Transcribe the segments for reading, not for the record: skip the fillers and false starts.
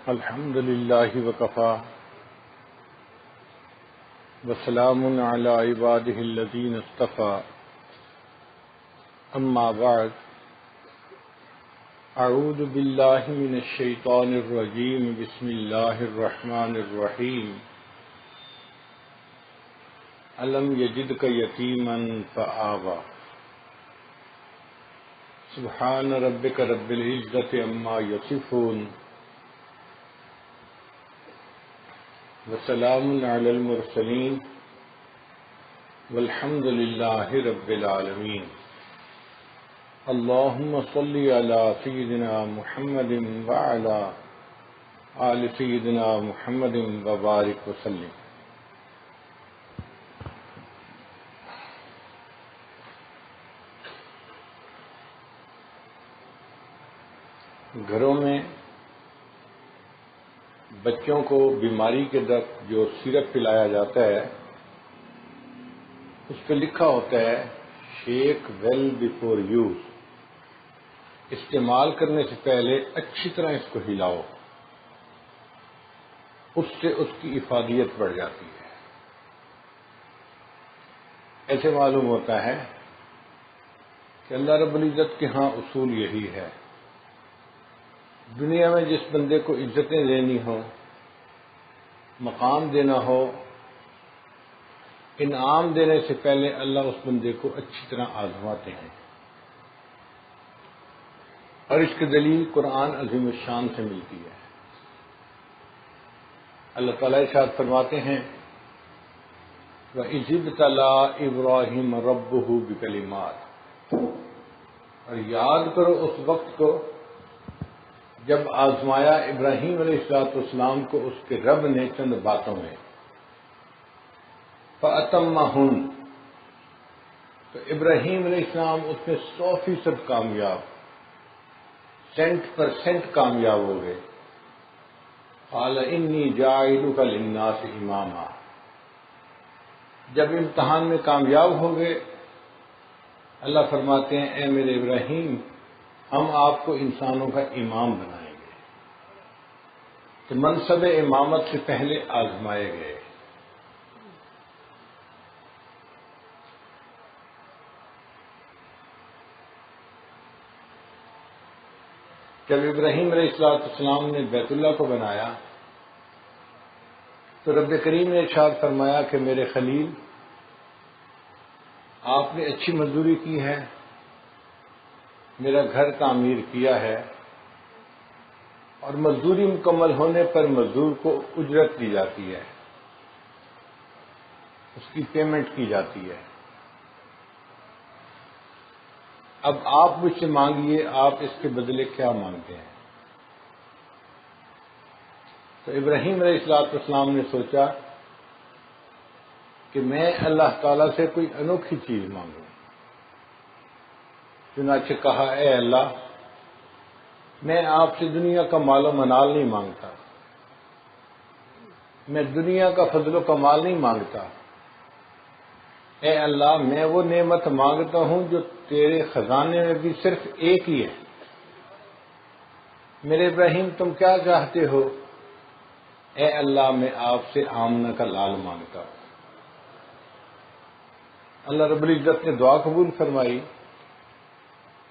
الحمد لله وكفى وسلام على عباده الذين اصطفى أما بعد أعوذ بالله من الشيطان الرجيم بسم الله الرحمن الرحيم ألم يجدك يتيما فآوى سبحان ربك رب العزة عما يصفون وسلام على المرسلين والحمد لله رب العالمين اللهم صل على سيدنا محمد وعلى آل سيدنا محمد وبارك وسلم۔ گھروں میں بچوں کو بیماری کے وقت جو سیرپ پلایا جاتا ہے اس پہ لکھا ہوتا ہے شیک ویل بیفور یوز، استعمال کرنے سے پہلے اچھی طرح اس کو ہلاؤ، اس سے اس کی افادیت بڑھ جاتی ہے۔ ایسے معلوم ہوتا ہے کہ اللہ رب العزت کے ہاں اصول یہی ہے، دنیا میں جس بندے کو عزتیں دینی ہو، مقام دینا ہو، انعام دینے سے پہلے اللہ اس بندے کو اچھی طرح آزماتے ہیں، اور اس کی دلیل قرآن عظیم الشان سے ملتی ہے۔ اللہ تعالیٰ ارشاد فرماتے ہیں وَإِذِ ابْتَلَىٰ إِبْرَاهِيمَ رَبُّهُ بِكَلِمَاتٍ، اور یاد کرو اس وقت کو جب آزمایا ابراہیم علیہ السلام کو اس کے رب نے چند باتوں میں، فَأَتَمَّهُنَّ، تو ابراہیم علیہ السلام اس میں 100% کامیاب، 100% کامیاب ہو گئے۔ قَالَ إِنِّي جَاعِلُكَ لِلنَّاسِ إِمَامًا، جب امتحان میں کامیاب ہو گئے اللہ فرماتے ہیں اے میرے ابراہیم ہم آپ کو انسانوں کا امام بنائیں گے۔ تو منصب امامت سے پہلے آزمائے گئے۔ جب ابراہیم علیہ السلام نے بیت اللہ کو بنایا تو رب کریم نے ارشاد فرمایا کہ میرے خلیل آپ نے اچھی مزدوری کی ہے، میرا گھر تعمیر کیا ہے، اور مزدوری مکمل ہونے پر مزدور کو اجرت دی جاتی ہے، اس کی پیمنٹ کی جاتی ہے۔ اب آپ مجھ سے مانگیے آپ اس کے بدلے کیا مانگتے ہیں؟ تو ابراہیم علیہ السلام نے سوچا کہ میں اللہ تعالیٰ سے کوئی انوکھی چیز مانگوں، چنانچہ کہا اے اللہ میں آپ سے دنیا کا مال و منال نہیں مانگتا، میں دنیا کا فضل و کمال نہیں مانگتا، اے اللہ میں وہ نعمت مانگتا ہوں جو تیرے خزانے میں بھی صرف ایک ہی ہے۔ میرے ابراہیم تم کیا چاہتے ہو؟ اے اللہ میں آپ سے آمنہ کا لال مانگتا ہوں۔ اللہ رب العزت نے دعا قبول فرمائی،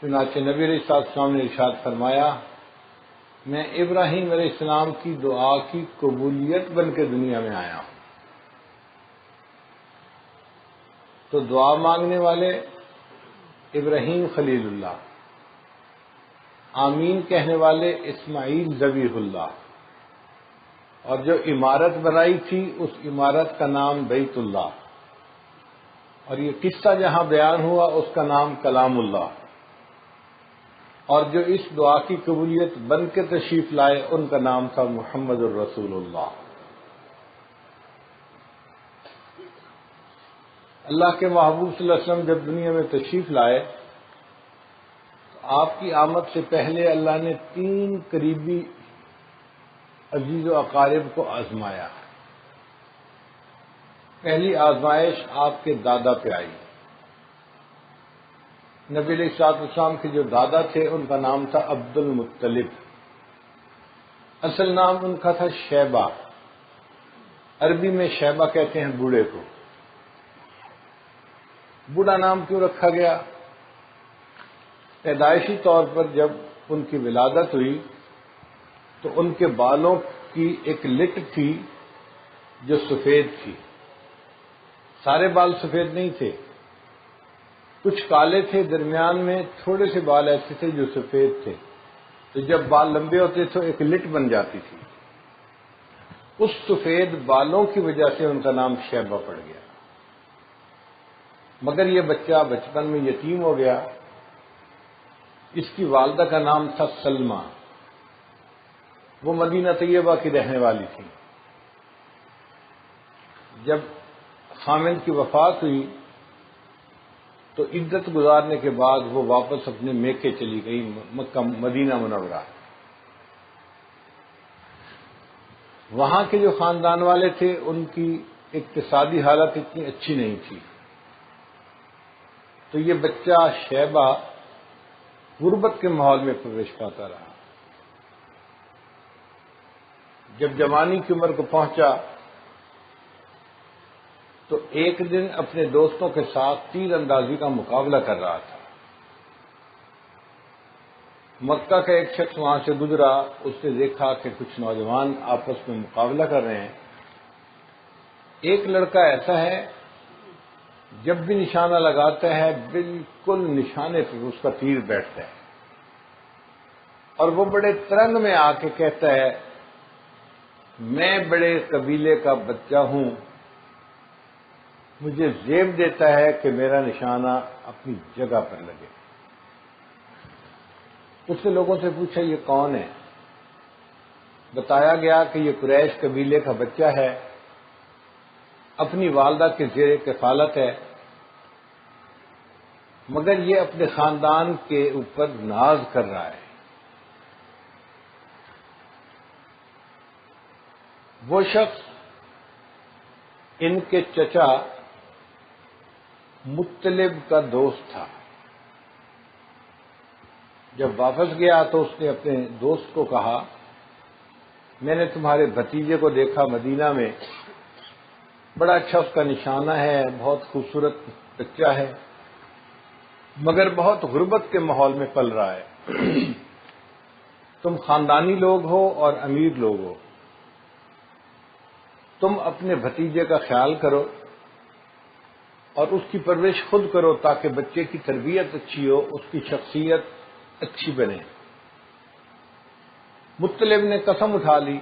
چنانچہ نبی علیہ السلام نے ارشاد فرمایا میں ابراہیم علیہ السلام کی دعا کی قبولیت بن کے دنیا میں آیا ہوں۔ تو دعا مانگنے والے ابراہیم خلیل اللہ، آمین کہنے والے اسماعیل ذبیح اللہ، اور جو عمارت بنائی تھی اس عمارت کا نام بیت اللہ، اور یہ قصہ جہاں بیان ہوا اس کا نام کلام اللہ، اور جو اس دعا کی قبولیت بن کے تشریف لائے ان کا نام تھا محمد الرسول اللہ۔ اللہ کے محبوب صلی اللہ علیہ وسلم جب دنیا میں تشریف لائے تو آپ کی آمد سے پہلے اللہ نے 3 قریبی عزیز و اقارب کو آزمایا۔ پہلی آزمائش آپ کے دادا پہ آئی، نبی علیہ السلام کے جو دادا تھے ان کا نام تھا عبد المطلب۔ اصل نام ان کا تھا شیبہ، عربی میں شیبہ کہتے ہیں بوڑھے کو۔ بوڑھا نام کیوں رکھا گیا؟ پیدائشی طور پر جب ان کی ولادت ہوئی تو ان کے بالوں کی ایک لٹ تھی جو سفید تھی، سارے بال سفید نہیں تھے، کچھ کالے تھے، درمیان میں تھوڑے سے بال ایسے تھے جو سفید تھے، تو جب بال لمبے ہوتے تو ایک لٹ بن جاتی تھی، اس سفید بالوں کی وجہ سے ان کا نام شیبہ پڑ گیا۔ مگر یہ بچہ بچپن میں یتیم ہو گیا۔ اس کی والدہ کا نام تھا سلمہ، وہ مدینہ طیبہ کی رہنے والی تھی۔ جب خامند کی وفات ہوئی تو عدت گزارنے کے بعد وہ واپس اپنے میکے چلی گئی، مکہ مدینہ منورہ۔ وہاں کے جو خاندان والے تھے ان کی اقتصادی حالت اتنی اچھی نہیں تھی، تو یہ بچہ شیبہ غربت کے ماحول میں پرویش پاتا رہا۔ جب جوانی کی عمر کو پہنچا تو ایک دن اپنے دوستوں کے ساتھ تیر اندازی کا مقابلہ کر رہا تھا۔ مکہ کا ایک شخص وہاں سے گزرا، اس نے دیکھا کہ کچھ نوجوان آپس میں مقابلہ کر رہے ہیں۔ ایک لڑکا ایسا ہے جب بھی نشانہ لگاتا ہے بالکل نشانے پہ اس کا تیر بیٹھتا ہے، اور وہ بڑے ترنگ میں آ کے کہتا ہے میں بڑے قبیلے کا بچہ ہوں، مجھے زیب دیتا ہے کہ میرا نشانہ اپنی جگہ پر لگے۔ اس نے لوگوں سے پوچھا یہ کون ہے؟ بتایا گیا کہ یہ قریش قبیلے کا بچہ ہے، اپنی والدہ کے زیر کفالت ہے، مگر یہ اپنے خاندان کے اوپر ناز کر رہا ہے۔ وہ شخص ان کے چچا مطلب کا دوست تھا۔ جب واپس گیا تو اس نے اپنے دوست کو کہا میں نے تمہارے بھتیجے کو دیکھا مدینہ میں، بڑا اچھا اس کا نشانہ ہے، بہت خوبصورت بچہ ہے، مگر بہت غربت کے ماحول میں پل رہا ہے۔ تم خاندانی لوگ ہو اور امیر لوگ ہو، تم اپنے بھتیجے کا خیال کرو اور اس کی پرورش خود کرو تاکہ بچے کی تربیت اچھی ہو، اس کی شخصیت اچھی بنے۔ مطلب نے قسم اٹھا لی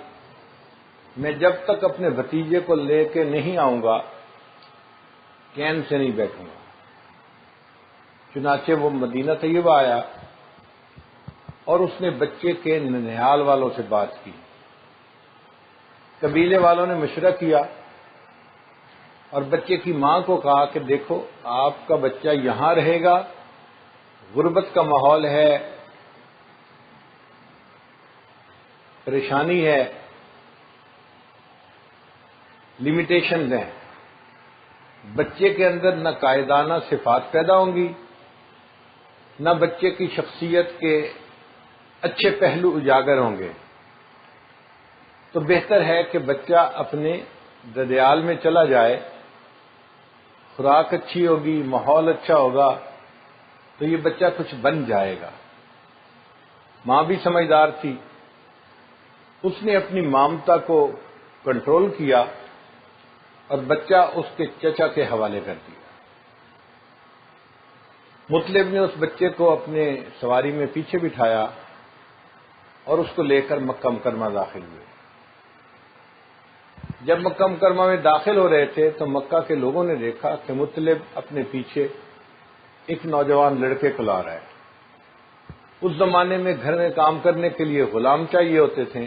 میں جب تک اپنے بھتیجے کو لے کے نہیں آؤں گا کین سے نہیں بیٹھوں گا۔ چنانچہ وہ مدینہ طیبہ آیا اور اس نے بچے کے ننیال والوں سے بات کی۔ قبیلے والوں نے مشورہ کیا اور بچے کی ماں کو کہا کہ دیکھو آپ کا بچہ یہاں رہے گا، غربت کا ماحول ہے، پریشانی ہے، لمیٹیشنز ہیں، بچے کے اندر نہ قائدانہ صفات پیدا ہوں گی، نہ بچے کی شخصیت کے اچھے پہلو اجاگر ہوں گے، تو بہتر ہے کہ بچہ اپنے ددیال میں چلا جائے، خوراک اچھی ہوگی، ماحول اچھا ہوگا تو یہ بچہ کچھ بن جائے گا۔ ماں بھی سمجھدار تھی، اس نے اپنی مامتا کو کنٹرول کیا اور بچہ اس کے چچا کے حوالے کر دیا۔ مطلب نے اس بچے کو اپنے سواری میں پیچھے بٹھایا اور اس کو لے کر مکہ مکرمہ داخل ہوئے۔ جب مکہ مکرمہ میں داخل ہو رہے تھے تو مکہ کے لوگوں نے دیکھا کہ مطلب اپنے پیچھے ایک نوجوان لڑکے کو لا رہا ہے۔ اس زمانے میں گھر میں کام کرنے کے لیے غلام چاہیے ہوتے تھے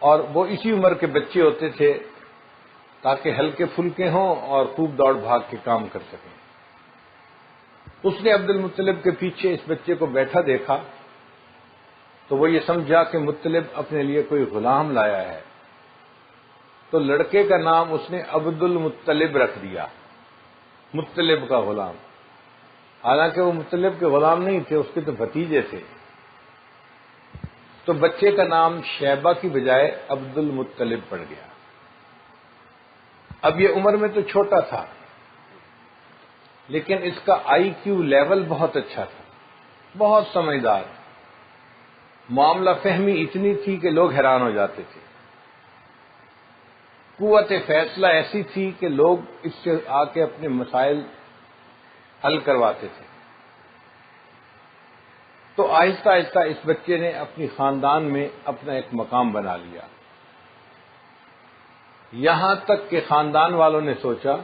اور وہ اسی عمر کے بچے ہوتے تھے تاکہ ہلکے پھلکے ہوں اور خوب دوڑ بھاگ کے کام کر سکیں۔ اس نے عبد المطلب کے پیچھے اس بچے کو بیٹھا دیکھا تو وہ یہ سمجھا کہ مطلب اپنے لیے کوئی غلام لایا ہے، تو لڑکے کا نام اس نے عبد المطلب رکھ دیا، مطلب کا غلام، حالانکہ وہ مطلب کے غلام نہیں تھے، اس کے تو بھتیجے تھے۔ تو بچے کا نام شیبہ کی بجائے عبد المطلب پڑ گیا۔ اب یہ عمر میں تو چھوٹا تھا، لیکن اس کا آئی کیو لیول بہت اچھا تھا، بہت سمجھدار، معاملہ فہمی اتنی تھی کہ لوگ حیران ہو جاتے تھے، قوت فیصلہ ایسی تھی کہ لوگ اس سے آ کے اپنے مسائل حل کرواتے تھے۔ تو آہستہ آہستہ اس بچے نے اپنی خاندان میں اپنا ایک مقام بنا لیا، یہاں تک کہ خاندان والوں نے سوچا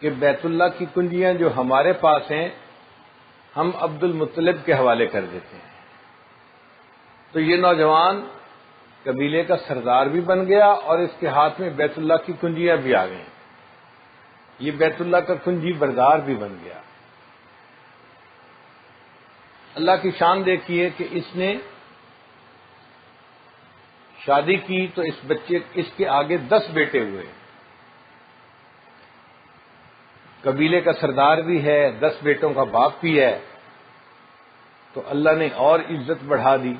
کہ بیت اللہ کی کنجیاں جو ہمارے پاس ہیں ہم عبد المطلب کے حوالے کر دیتے ہیں۔ تو یہ نوجوان قبیلے کا سردار بھی بن گیا اور اس کے ہاتھ میں بیت اللہ کی کنجیاں بھی آ گئیں، یہ بیت اللہ کا کنجی بردار بھی بن گیا۔ اللہ کی شان دیکھیے کہ اس نے شادی کی تو اس کے آگے 10 بیٹے ہوئے، قبیلے کا سردار بھی ہے، 10 بیٹوں کا باپ بھی ہے، تو اللہ نے اور عزت بڑھا دی،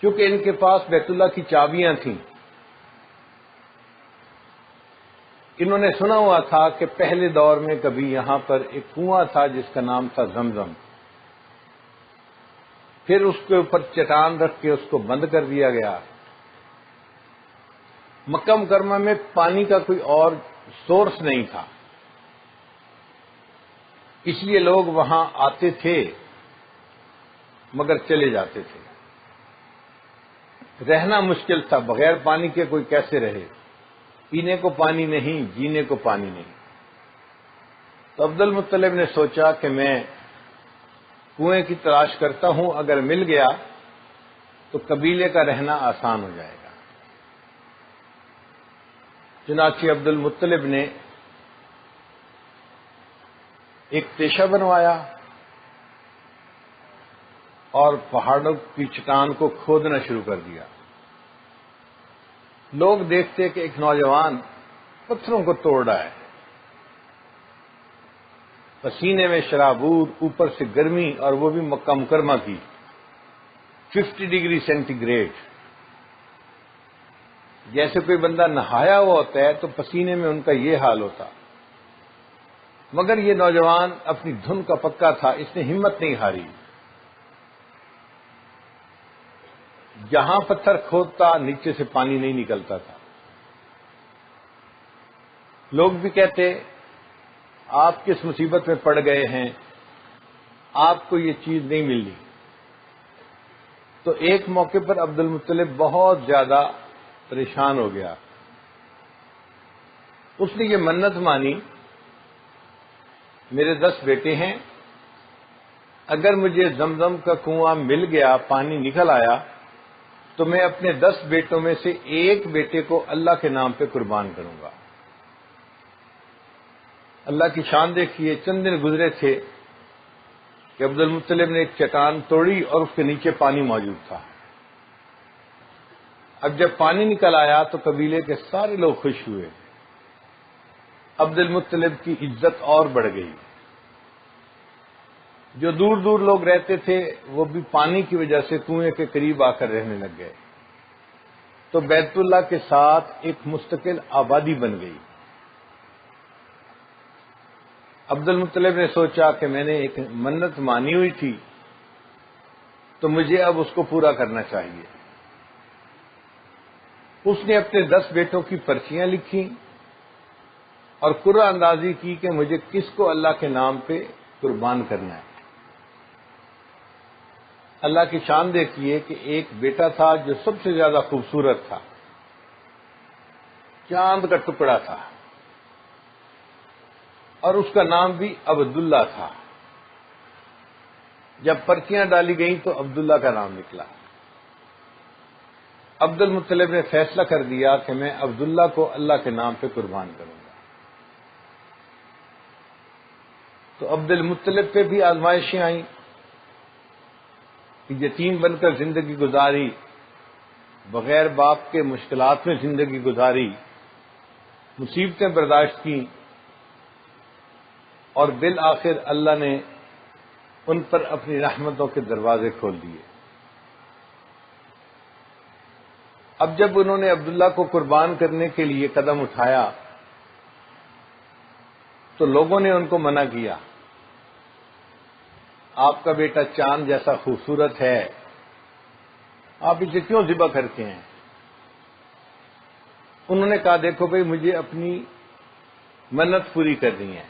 کیونکہ ان کے پاس بیت اللہ کی چابیاں تھیں۔ انہوں نے سنا ہوا تھا کہ پہلے دور میں کبھی یہاں پر ایک کنواں تھا جس کا نام تھا زمزم، پھر اس کے اوپر چٹان رکھ کے اس کو بند کر دیا گیا۔ مکہ مکرمہ میں پانی کا کوئی اور سورس نہیں تھا، اس لیے لوگ وہاں آتے تھے مگر چلے جاتے تھے، رہنا مشکل تھا، بغیر پانی کے کوئی کیسے رہے، پینے کو پانی نہیں، جینے کو پانی نہیں۔ تو عبد المطلب نے سوچا کہ میں کنویں کی تلاش کرتا ہوں، اگر مل گیا تو قبیلے کا رہنا آسان ہو جائے گا۔ چنانچہ عبد المطلب نے ایک تیشہ بنوایا اور پہاڑوں کی چٹان کو کھودنا شروع کر دیا۔ لوگ دیکھتے کہ ایک نوجوان پتھروں کو توڑ رہا ہے، پسینے میں شرابور، اوپر سے گرمی، اور وہ بھی مکہ مکرمہ کی 50 ڈگری سینٹی گریڈ، جیسے کوئی بندہ نہایا ہوا ہوتا ہے تو پسینے میں ان کا یہ حال ہوتا، مگر یہ نوجوان اپنی دھن کا پکا تھا، اس نے ہمت نہیں ہاری، جہاں پتھر کھودتا نیچے سے پانی نہیں نکلتا تھا۔ لوگ بھی کہتے آپ کس مصیبت میں پڑ گئے ہیں، آپ کو یہ چیز نہیں ملی۔ تو ایک موقع پر عبد المطلب بہت زیادہ پریشان ہو گیا، اس نے یہ منت مانی، میرے 10 بیٹے ہیں، اگر مجھے زمزم کا کنواں مل گیا، پانی نکل آیا، تو میں اپنے 10 بیٹوں میں سے ایک بیٹے کو اللہ کے نام پہ قربان کروں گا۔ اللہ کی شان دیکھیے، چند دن گزرے تھے کہ عبد المطلب نے ایک چٹان توڑی اور اس کے نیچے پانی موجود تھا۔ اب جب پانی نکل آیا تو قبیلے کے سارے لوگ خوش ہوئے، عبد المطلب کی عزت اور بڑھ گئی، جو دور دور لوگ رہتے تھے وہ بھی پانی کی وجہ سے کنویں کے قریب آ کر رہنے لگ گئے، تو بیت اللہ کے ساتھ ایک مستقل آبادی بن گئی۔ عبد المطلب نے سوچا کہ میں نے ایک منت مانی ہوئی تھی تو مجھے اب اس کو پورا کرنا چاہیے۔ اس نے اپنے 10 بیٹوں کی پرچیاں لکھی اور قرعہ اندازی کی کہ مجھے کس کو اللہ کے نام پہ قربان کرنا ہے۔ اللہ کی شان دیکھیے کہ ایک بیٹا تھا جو سب سے زیادہ خوبصورت تھا، چاند کا ٹکڑا تھا، اور اس کا نام بھی عبداللہ تھا۔ جب پرچیاں ڈالی گئیں تو عبداللہ کا نام نکلا۔ عبد المطلب نے فیصلہ کر دیا کہ میں عبداللہ کو اللہ کے نام پہ قربان کروں گا۔ تو عبد المطلب پہ بھی آزمائشیں آئیں کہ یتیم بن کر زندگی گزاری، بغیر باپ کے مشکلات میں زندگی گزاری، مصیبتیں برداشت کی، اور بالآخر اللہ نے ان پر اپنی رحمتوں کے دروازے کھول دیے۔ اب جب انہوں نے عبداللہ کو قربان کرنے کے لیے قدم اٹھایا تو لوگوں نے ان کو منع کیا، آپ کا بیٹا چاند جیسا خوبصورت ہے، آپ اسے کیوں ذبح کرتے ہیں؟ انہوں نے کہا دیکھو بھئی مجھے اپنی منت پوری کرنی ہے،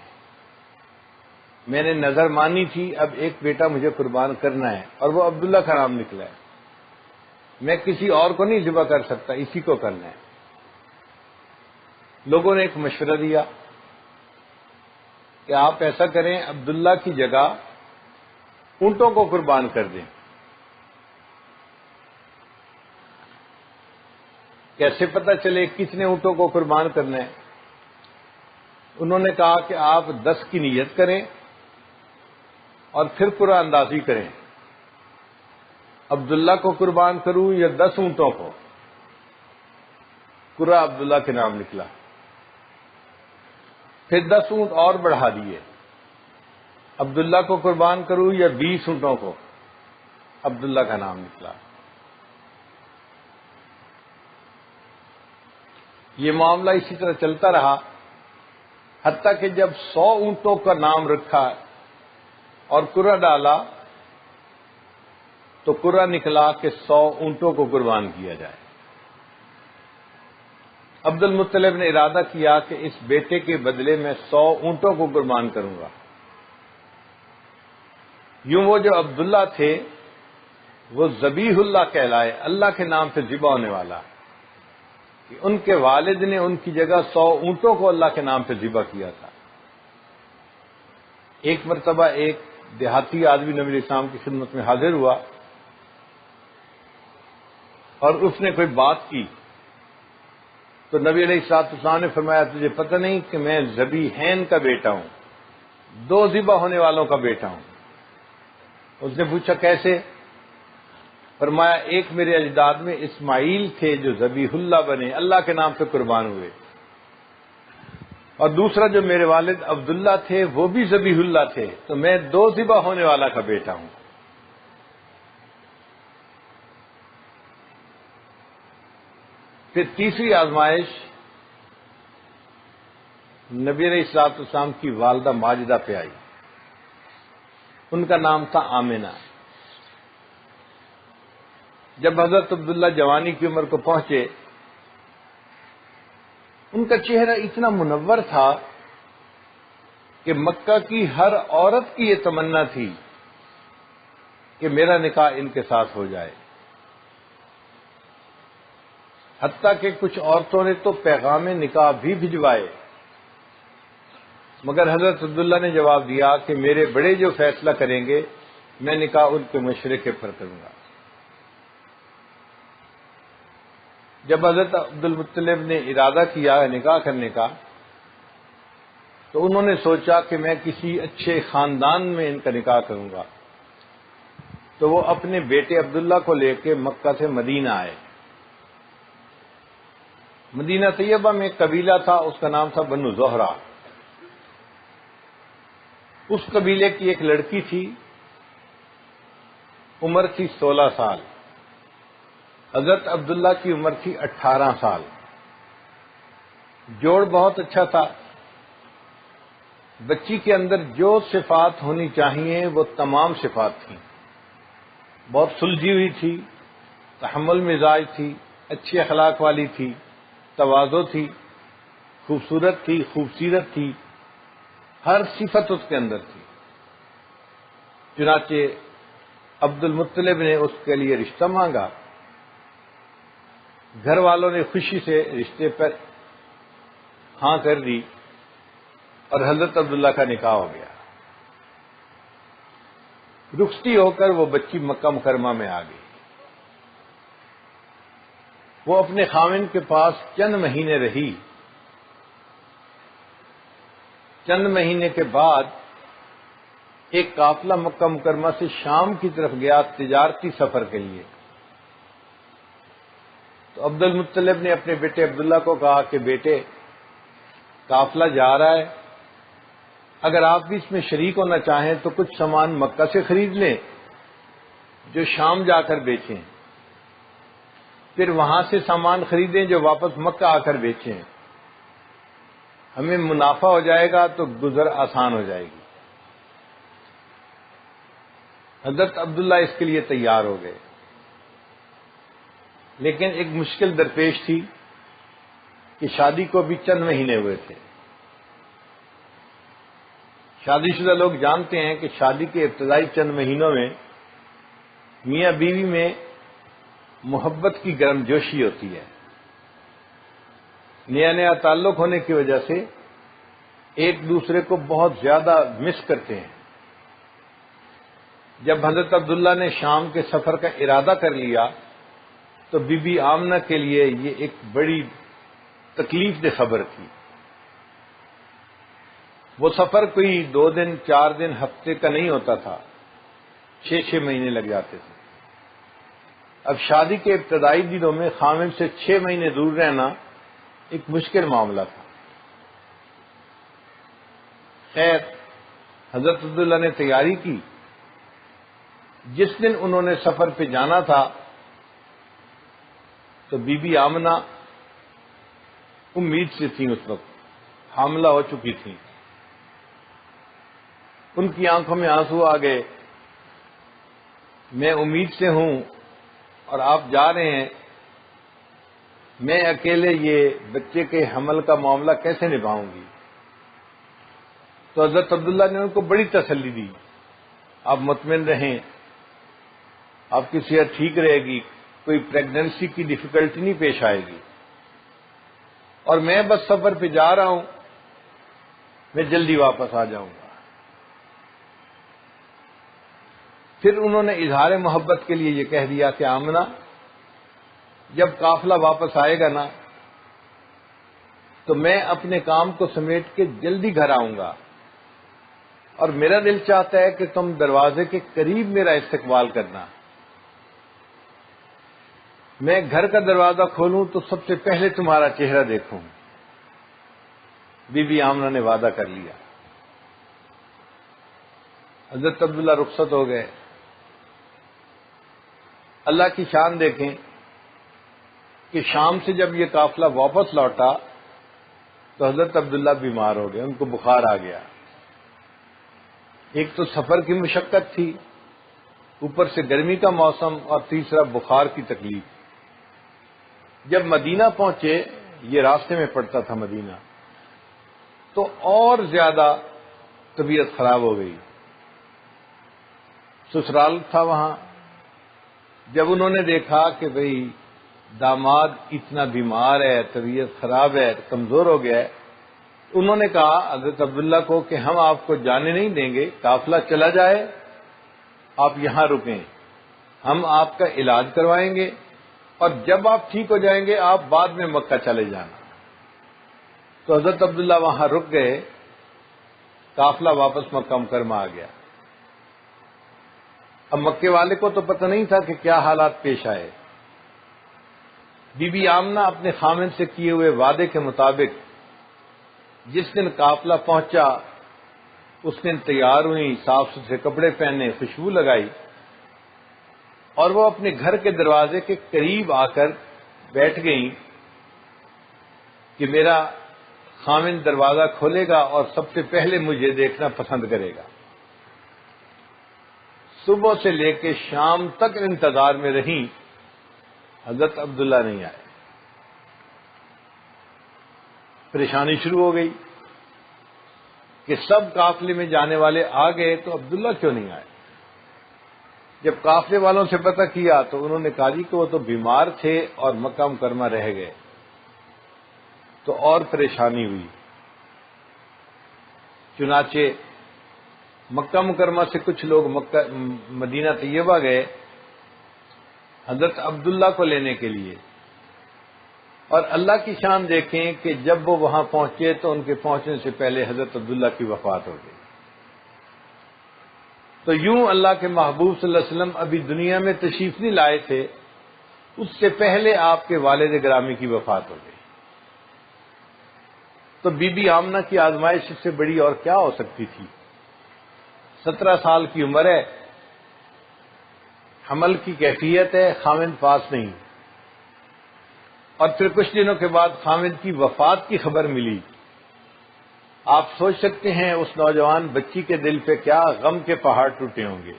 میں نے نظر مانی تھی، اب ایک بیٹا مجھے قربان کرنا ہے اور وہ عبداللہ کا نام نکلا ہے، میں کسی اور کو نہیں ذبح کر سکتا، اسی کو کرنا ہے۔ لوگوں نے ایک مشورہ دیا کہ آپ ایسا کریں، عبداللہ کی جگہ اونٹوں کو قربان کر دیں۔ کیسے پتہ چلے کس نے اونٹوں کو قربان کرنا ہے؟ انہوں نے کہا کہ آپ 10 کی نیت کریں اور پھر قرعہ اندازی کریں، عبداللہ کو قربان کروں یا 10 اونٹوں کو؟ قرعہ عبداللہ کے نام نکلا، پھر 10 اونٹ اور بڑھا دیے، عبداللہ کو قربان کروں یا 20 اونٹوں کو؟ عبداللہ کا نام نکلا۔ یہ معاملہ اسی طرح چلتا رہا، حتیٰ کہ جب 100 اونٹوں کا نام رکھا اور قرعہ ڈالا تو قرعہ نکلا کہ 100 اونٹوں کو قربان کیا جائے۔ عبد المطلب نے ارادہ کیا کہ اس بیٹے کے بدلے میں 100 اونٹوں کو قربان کروں گا۔ یوں وہ جو عبداللہ تھے وہ ذبیح اللہ کہلائے، اللہ کے نام سے ذبح ہونے والا، کہ ان کے والد نے ان کی جگہ 100 اونٹوں کو اللہ کے نام سے ذبح کیا تھا۔ ایک مرتبہ ایک دیہاتی آدمی نبی علیہ السلام کی خدمت میں حاضر ہوا اور اس نے کوئی بات کی تو نبی علیہ السلام نے فرمایا تجھے پتہ نہیں کہ میں ذبیحین کا بیٹا ہوں، 2 ذبح ہونے والوں کا بیٹا ہوں؟ اس نے پوچھا کیسے؟ فرمایا ایک میرے اجداد میں اسماعیل تھے جو ذبیح اللہ بنے، اللہ کے نام پہ قربان ہوئے، اور دوسرا جو میرے والد عبداللہ تھے وہ بھی ذبیح اللہ تھے، تو میں 2 ذبح ہونے والا کا بیٹا ہوں۔ پھر تیسری آزمائش نبی علیہ السلام کی والدہ ماجدہ پہ آئی، ان کا نام تھا آمنہ۔ جب حضرت عبداللہ جوانی کی عمر کو پہنچے، ان کا چہرہ اتنا منور تھا کہ مکہ کی ہر عورت کی یہ تمنا تھی کہ میرا نکاح ان کے ساتھ ہو جائے، حتیٰ کہ کچھ عورتوں نے تو پیغام نکاح بھی بھجوائے، مگر حضرت عبداللہ نے جواب دیا کہ میرے بڑے جو فیصلہ کریں گے میں نکاح ان کے مشورے پر کروں گا۔ جب حضرت عبد المطلب نے ارادہ کیا نکاح کرنے کا تو انہوں نے سوچا کہ میں کسی اچھے خاندان میں ان کا نکاح کروں گا، تو وہ اپنے بیٹے عبداللہ کو لے کے مکہ سے مدینہ آئے۔ مدینہ طیبہ میں ایک قبیلہ تھا، اس کا نام تھا بنو زہرہ۔ اس قبیلے کی ایک لڑکی تھی، عمر تھی 16 سال، حضرت عبداللہ کی عمر تھی 18 سال۔ جوڑ بہت اچھا تھا، بچی کے اندر جو صفات ہونی چاہیے وہ تمام صفات تھیں، بہت سلجھی ہوئی تھی، تحمل مزاج تھی، اچھے اخلاق والی تھی، تواضع تھی، خوبصورت تھی، خوبصیرت تھی، ہر صفت اس کے اندر تھی۔ چنانچہ عبد المطلب نے اس کے لیے رشتہ مانگا، گھر والوں نے خوشی سے رشتے پر ہاں کر دی اور حضرت عبداللہ کا نکاح ہو گیا۔ رخصتی ہو کر وہ بچی مکہ مکرمہ میں آ گئی۔ وہ اپنے خاوند کے پاس چند مہینے رہی۔ چند مہینے کے بعد ایک قافلہ مکہ مکرمہ سے شام کی طرف گیا تجارتی سفر کے لیے۔ تو عبد المطلب نے اپنے بیٹے عبداللہ کو کہا کہ بیٹے قافلہ جا رہا ہے، اگر آپ بھی اس میں شریک ہونا چاہیں تو کچھ سامان مکہ سے خرید لیں جو شام جا کر بیچیں، پھر وہاں سے سامان خریدیں جو واپس مکہ آ کر بیچیں، ہمیں منافع ہو جائے گا تو گزر آسان ہو جائے گی۔ حضرت عبداللہ اس کے لیے تیار ہو گئے، لیکن ایک مشکل درپیش تھی کہ شادی کو بھی چند مہینے ہوئے تھے۔ شادی شدہ لوگ جانتے ہیں کہ شادی کے ابتدائی چند مہینوں میں میاں بیوی میں محبت کی گرم جوشی ہوتی ہے، نیا نیا تعلق ہونے کی وجہ سے ایک دوسرے کو بہت زیادہ مس کرتے ہیں۔ جب حضرت عبداللہ نے شام کے سفر کا ارادہ کر لیا تو بی بی آمنہ کے لیے یہ ایک بڑی تکلیف دہ خبر تھی۔ وہ سفر کوئی 2 دن 4 دن ہفتے کا نہیں ہوتا تھا، 6 مہینے لگ جاتے تھے۔ اب شادی کے ابتدائی دنوں میں خامد سے 6 مہینے دور رہنا ایک مشکل معاملہ تھا۔ خیر، حضرت عبداللہ نے تیاری کی۔ جس دن انہوں نے سفر پہ جانا تھا تو بی بی آمنہ امید سے تھیں، اس وقت حاملہ ہو چکی تھیں۔ ان کی آنکھوں میں آنسو آ گئے، میں امید سے ہوں اور آپ جا رہے ہیں، میں اکیلے یہ بچے کے حمل کا معاملہ کیسے نبھاؤں گی؟ تو حضرت عبداللہ نے ان کو بڑی تسلی دی، آپ مطمئن رہیں، آپ کی صحت ٹھیک رہے گی، کوئی پریگننسی کی ڈیفیکلٹی نہیں پیش آئے گی، اور میں بس سفر پہ جا رہا ہوں، میں جلدی واپس آ جاؤں گا۔ پھر انہوں نے اظہار محبت کے لیے یہ کہہ دیا کہ آمنہ، جب قافلہ واپس آئے گا نا تو میں اپنے کام کو سمیٹ کے جلدی گھر آؤں گا، اور میرا دل چاہتا ہے کہ تم دروازے کے قریب میرا استقبال کرنا۔ میں گھر کا دروازہ کھولوں تو سب سے پہلے تمہارا چہرہ دیکھوں۔ بی بی آمنہ نے وعدہ کر لیا۔ حضرت عبداللہ رخصت ہو گئے۔ اللہ کی شان دیکھیں کہ شام سے جب یہ قافلہ واپس لوٹا تو حضرت عبداللہ بیمار ہو گئے، ان کو بخار آ گیا۔ ایک تو سفر کی مشقت تھی، اوپر سے گرمی کا موسم، اور تیسرا بخار کی تکلیف۔ جب مدینہ پہنچے، یہ راستے میں پڑتا تھا مدینہ، تو اور زیادہ طبیعت خراب ہو گئی۔ سسرال تھا وہاں، جب انہوں نے دیکھا کہ بھئی داماد اتنا بیمار ہے، طبیعت خراب ہے، کمزور ہو گیا ہے، انہوں نے کہا حضرت عبداللہ کو کہ ہم آپ کو جانے نہیں دیں گے، قافلہ چلا جائے، آپ یہاں رکیں، ہم آپ کا علاج کروائیں گے، اور جب آپ ٹھیک ہو جائیں گے آپ بعد میں مکہ چلے جانا۔ تو حضرت عبداللہ وہاں رک گئے، قافلہ واپس مکہ مکرمہ آ گیا۔ اب مکے والے کو تو پتہ نہیں تھا کہ کیا حالات پیش آئے۔ بی بی آمنہ اپنے خامد سے کیے ہوئے وعدے کے مطابق جس دن قافلہ پہنچا اس دن تیار ہوئی، صاف ستھرے کپڑے پہنے، خوشبو لگائی، اور وہ اپنے گھر کے دروازے کے قریب آ کر بیٹھ گئیں کہ میرا خامد دروازہ کھولے گا اور سب سے پہلے مجھے دیکھنا پسند کرے گا۔ صبح سے لے کے شام تک انتظار میں رہیں، حضرت عبداللہ نہیں آئے۔ پریشانی شروع ہو گئی کہ سب قافلے میں جانے والے آ گئے تو عبداللہ کیوں نہیں آئے؟ جب قافلے والوں سے پتہ کیا تو انہوں نے کہا جی کہ وہ تو بیمار تھے اور مکہ مکرمہ رہ گئے، تو اور پریشانی ہوئی۔ چنانچہ مکہ مکرمہ سے کچھ لوگ مدینہ طیبہ گئے حضرت عبداللہ کو لینے کے لیے، اور اللہ کی شان دیکھیں کہ جب وہ وہاں پہنچے تو ان کے پہنچنے سے پہلے حضرت عبداللہ کی وفات ہو گئی۔ تو یوں اللہ کے محبوب صلی اللہ علیہ وسلم ابھی دنیا میں تشریف نہیں لائے تھے، اس سے پہلے آپ کے والد گرامی کی وفات ہو گئی۔ تو بی بی آمنہ کی آزمائش اس سے بڑی اور کیا ہو سکتی تھی؟ 17 سال کی عمر ہے، حمل کی کیفیت ہے، خاوند پاس نہیں، اور پھر کچھ دنوں کے بعد خاوند کی وفات کی خبر ملی۔ آپ سوچ سکتے ہیں اس نوجوان بچی کے دل پہ کیا غم کے پہاڑ ٹوٹے ہوں گے۔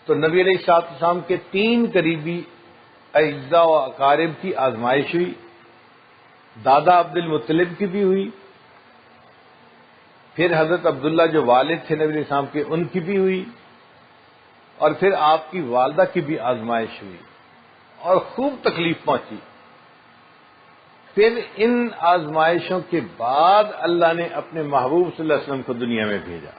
تو نبی علیہ الصلوۃ والسلام کے 3 قریبی اعزاء و اقارب کی آزمائش ہوئی، دادا عبد المطلب کی بھی ہوئی، پھر حضرت عبداللہ جو والد تھے نبی علیہ السلام کے ان کی بھی ہوئی، اور پھر آپ کی والدہ کی بھی آزمائش ہوئی اور خوب تکلیف پہنچی۔ پھر ان آزمائشوں کے بعد اللہ نے اپنے محبوب صلی اللہ علیہ وسلم کو دنیا میں بھیجا۔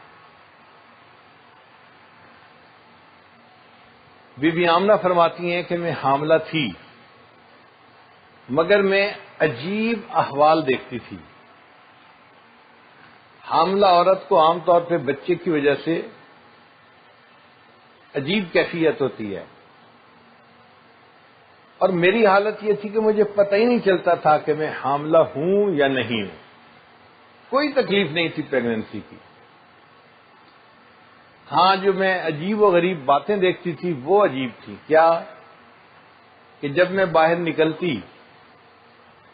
بی بی آمنہ فرماتی ہیں کہ میں حاملہ تھی، مگر میں عجیب احوال دیکھتی تھی۔ حاملہ عورت کو عام طور پہ بچے کی وجہ سے عجیب کیفیت ہوتی ہے، اور میری حالت یہ تھی کہ مجھے پتہ ہی نہیں چلتا تھا کہ میں حاملہ ہوں یا نہیں ہوں، کوئی تکلیف نہیں تھی پریگننسی کی۔ ہاں جو میں عجیب و غریب باتیں دیکھتی تھی وہ عجیب تھی، کیا کہ جب میں باہر نکلتی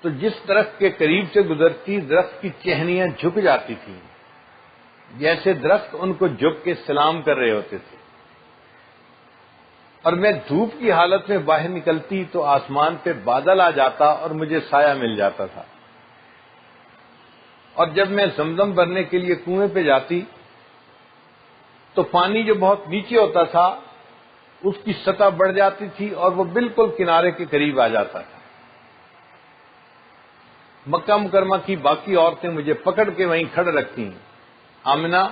تو جس درخت کے قریب سے گزرتی درخت کی ٹہنیاں جھک جاتی تھیں، جیسے درخت ان کو جھک کے سلام کر رہے ہوتے تھے، اور میں دھوپ کی حالت میں باہر نکلتی تو آسمان پہ بادل آ جاتا اور مجھے سایہ مل جاتا تھا، اور جب میں زمزم بھرنے کے لیے کنویں پہ جاتی تو پانی جو بہت نیچے ہوتا تھا اس کی سطح بڑھ جاتی تھی اور وہ بالکل کنارے کے قریب آ جاتا تھا۔ مکہ مکرمہ کی باقی عورتیں مجھے پکڑ کے وہیں کھڑے رکھتی ہیں، آمنہ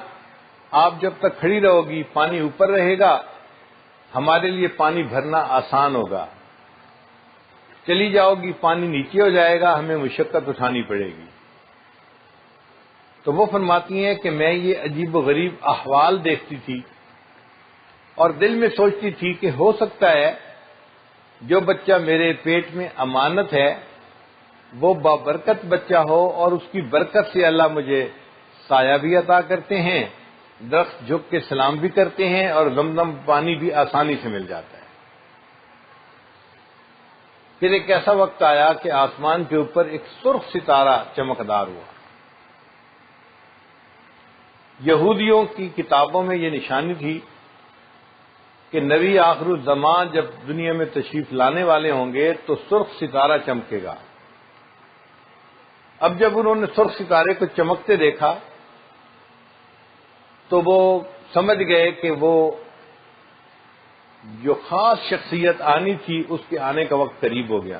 آپ جب تک کھڑی رہو گی پانی اوپر رہے گا، ہمارے لیے پانی بھرنا آسان ہوگا، چلی جاؤ گی پانی نیچے ہو جائے گا، ہمیں مشقت اٹھانی پڑے گی۔ تو وہ فرماتی ہیں کہ میں یہ عجیب و غریب احوال دیکھتی تھی اور دل میں سوچتی تھی کہ ہو سکتا ہے جو بچہ میرے پیٹ میں امانت ہے وہ بابرکت بچہ ہو، اور اس کی برکت سے اللہ مجھے سایہ بھی عطا کرتے ہیں، درخت جھک کے سلام بھی کرتے ہیں، اور زمزم پانی بھی آسانی سے مل جاتا ہے۔ پھر ایک ایسا وقت آیا کہ آسمان کے اوپر ایک سرخ ستارہ چمکدار ہوا۔ یہودیوں کی کتابوں میں یہ نشانی تھی کہ نبی آخر الزمان جب دنیا میں تشریف لانے والے ہوں گے تو سرخ ستارہ چمکے گا۔ اب جب انہوں نے سرخ ستارے کو چمکتے دیکھا تو وہ سمجھ گئے کہ وہ جو خاص شخصیت آنی تھی اس کے آنے کا وقت قریب ہو گیا۔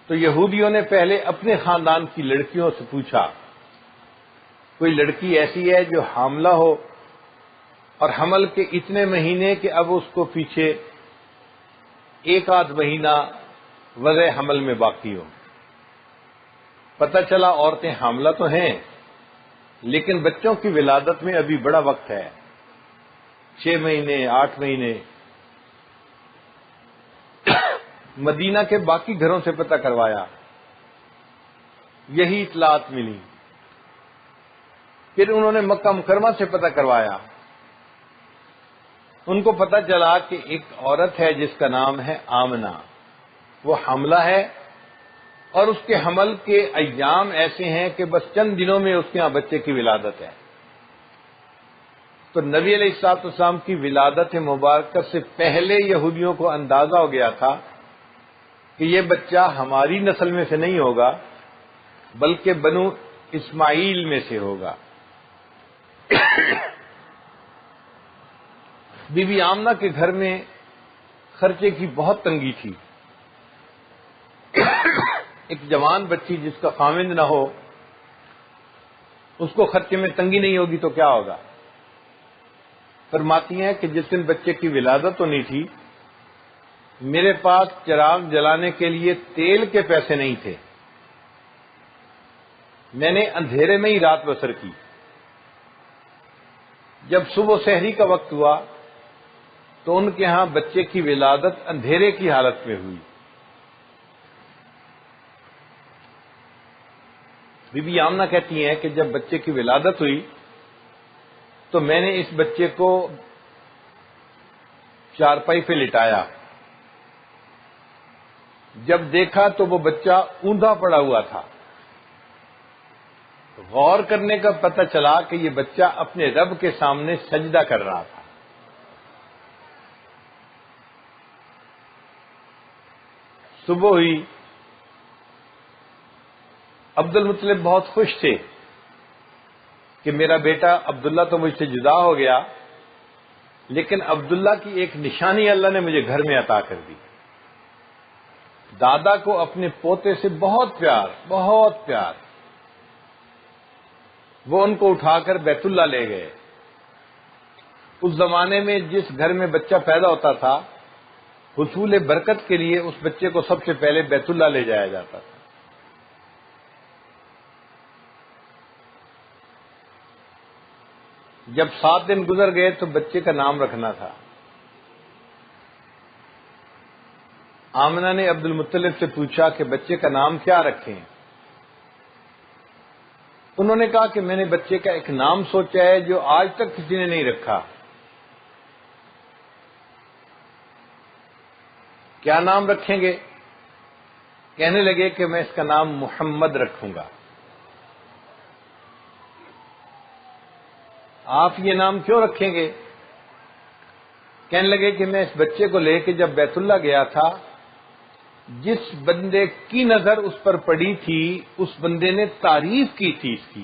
تو یہودیوں نے پہلے اپنے خاندان کی لڑکیوں سے پوچھا، کوئی لڑکی ایسی ہے جو حاملہ ہو اور حمل کے اتنے مہینے کہ اب اس کو پیچھے 1 مہینہ وضع حمل میں باقی ہو۔ پتہ چلا عورتیں حاملہ تو ہیں لیکن بچوں کی ولادت میں ابھی بڑا وقت ہے، 6 مہینے 8 مہینے۔ مدینہ کے باقی گھروں سے پتہ کروایا، یہی اطلاعات ملی۔ پھر انہوں نے مکہ مکرمہ سے پتہ کروایا، ان کو پتہ چلا کہ ایک عورت ہے جس کا نام ہے آمنہ، وہ حاملہ ہے اور اس کے حمل کے ایام ایسے ہیں کہ بس چند دنوں میں اس کے ہاں بچے کی ولادت ہے۔ تو نبی علیہ الصلوۃ والسلام کی ولادت مبارکہ سے پہلے یہودیوں کو اندازہ ہو گیا تھا کہ یہ بچہ ہماری نسل میں سے نہیں ہوگا بلکہ بنو اسماعیل میں سے ہوگا۔ بی بی آمنہ کے گھر میں خرچے کی بہت تنگی تھی۔ ایک جوان بچی جس کا خاوند نہ ہو اس کو خرچے میں تنگی نہیں ہوگی تو کیا ہوگا؟ فرماتی ہیں کہ جس دن بچے کی ولادت ہونی تھی میرے پاس چراغ جلانے کے لیے تیل کے پیسے نہیں تھے، میں نے اندھیرے میں ہی رات بسر کی۔ جب صبح سحری کا وقت ہوا تو ان کے ہاں بچے کی ولادت اندھیرے کی حالت میں ہوئی۔ بی بی آمنہ کہتی ہیں کہ جب بچے کی ولادت ہوئی تو میں نے اس بچے کو چارپائی پہ لٹایا. جب دیکھا تو وہ بچہ اوندا پڑا ہوا تھا. غور کرنے کا پتہ چلا کہ یہ بچہ اپنے رب کے سامنے سجدہ کر رہا تھا. صبح ہوئی. عبد المطلب بہت خوش تھے کہ میرا بیٹا عبداللہ تو مجھ سے جدا ہو گیا، لیکن عبداللہ کی ایک نشانی اللہ نے مجھے گھر میں عطا کر دی. دادا کو اپنے پوتے سے بہت پیار، بہت پیار. وہ ان کو اٹھا کر بیت اللہ لے گئے. اس زمانے میں جس گھر میں بچہ پیدا ہوتا تھا، حصول برکت کے لیے اس بچے کو سب سے پہلے بیت اللہ لے جایا جاتا تھا. جب 7 دن گزر گئے تو بچے کا نام رکھنا تھا. آمنہ نے عبد المطلب سے پوچھا کہ بچے کا نام کیا رکھیں؟ انہوں نے کہا کہ میں نے بچے کا ایک نام سوچا ہے جو آج تک کسی نے نہیں رکھا. کیا نام رکھیں گے؟ کہنے لگے کہ میں اس کا نام محمد رکھوں گا. آپ یہ نام کیوں رکھیں گے؟ کہنے لگے کہ میں اس بچے کو لے کے جب بیت اللہ گیا تھا، جس بندے کی نظر اس پر پڑی تھی اس بندے نے تعریف کی تھی اس کی،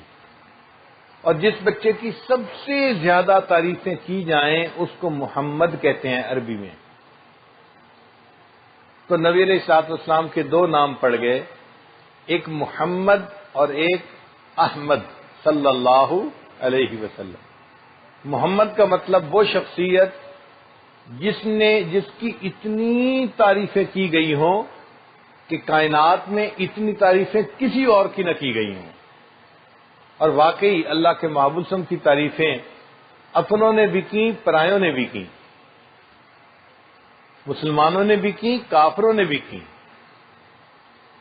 اور جس بچے کی سب سے زیادہ تعریفیں کی جائیں اس کو محمد کہتے ہیں عربی میں. تو نبی علیہ الصلوۃ والسلام کے 2 نام پڑ گئے، ایک محمد اور ایک احمد صلی اللہ علیہ وسلم. محمد کا مطلب وہ شخصیت جس کی اتنی تعریفیں کی گئی ہوں کہ کائنات میں اتنی تعریفیں کسی اور کی نہ کی گئی ہوں. اور واقعی اللہ کے محبوب صلی اللہ علیہ وسلم کی تعریفیں اپنوں نے بھی کی، پرایوں نے بھی کی، مسلمانوں نے بھی کی، کافروں نے بھی کی.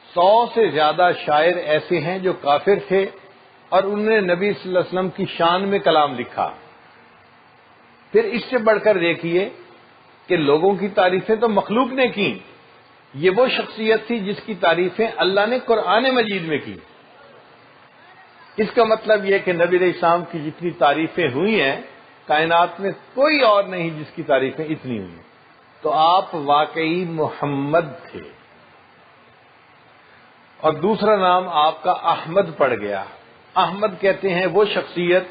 100 سے زیادہ شاعر ایسے ہیں جو کافر تھے اور انہوں نے نبی صلی اللہ علیہ وسلم کی شان میں کلام لکھا. پھر اس سے بڑھ کر دیکھیے کہ لوگوں کی تعریفیں تو مخلوق نے کی، یہ وہ شخصیت تھی جس کی تعریفیں اللہ نے قرآن مجید میں کی. اس کا مطلب یہ کہ نبی علیہ السلام کی جتنی تعریفیں ہوئی ہیں کائنات میں کوئی اور نہیں جس کی تعریفیں اتنی ہوئی ہیں. تو آپ واقعی محمد تھے. اور دوسرا نام آپ کا احمد پڑ گیا. احمد کہتے ہیں وہ شخصیت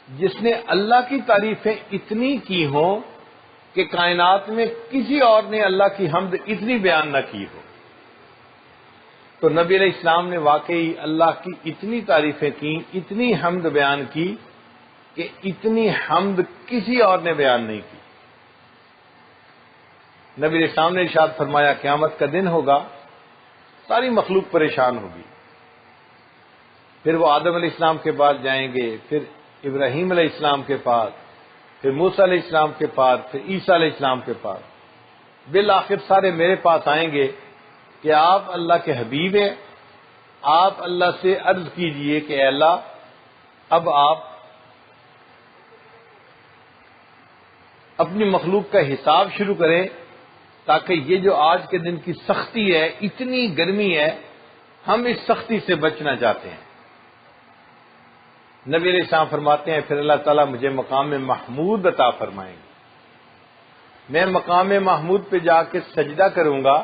جس نے اللہ کی تعریفیں اتنی کی ہوں کہ کائنات میں کسی اور نے اللہ کی حمد اتنی بیان نہ کی ہو. تو نبی علیہ السلام نے واقعی اللہ کی اتنی تعریفیں کی، اتنی حمد بیان کی کہ اتنی حمد کسی اور نے بیان نہیں کی. نبی علیہ السلام نے ارشاد فرمایا قیامت کا دن ہوگا، ساری مخلوق پریشان ہوگی. پھر وہ آدم علیہ السلام کے پاس جائیں گے، پھر ابراہیم علیہ السلام کے پاس، پھر موسیٰ علیہ السلام کے پاس، پھر عیسیٰ علیہ السلام کے پاس. بالآخر سارے میرے پاس آئیں گے کہ آپ اللہ کے حبیب ہیں. آپ اللہ سے عرض کیجئے کہ اے اللہ اب آپ اپنی مخلوق کا حساب شروع کریں تاکہ یہ جو آج کے دن کی سختی ہے، اتنی گرمی ہے، ہم اس سختی سے بچنا چاہتے ہیں. نبی علیہ السلام فرماتے ہیں پھر اللہ تعالیٰ مجھے مقام محمود عطا فرمائیں گے. میں مقام محمود پہ جا کے سجدہ کروں گا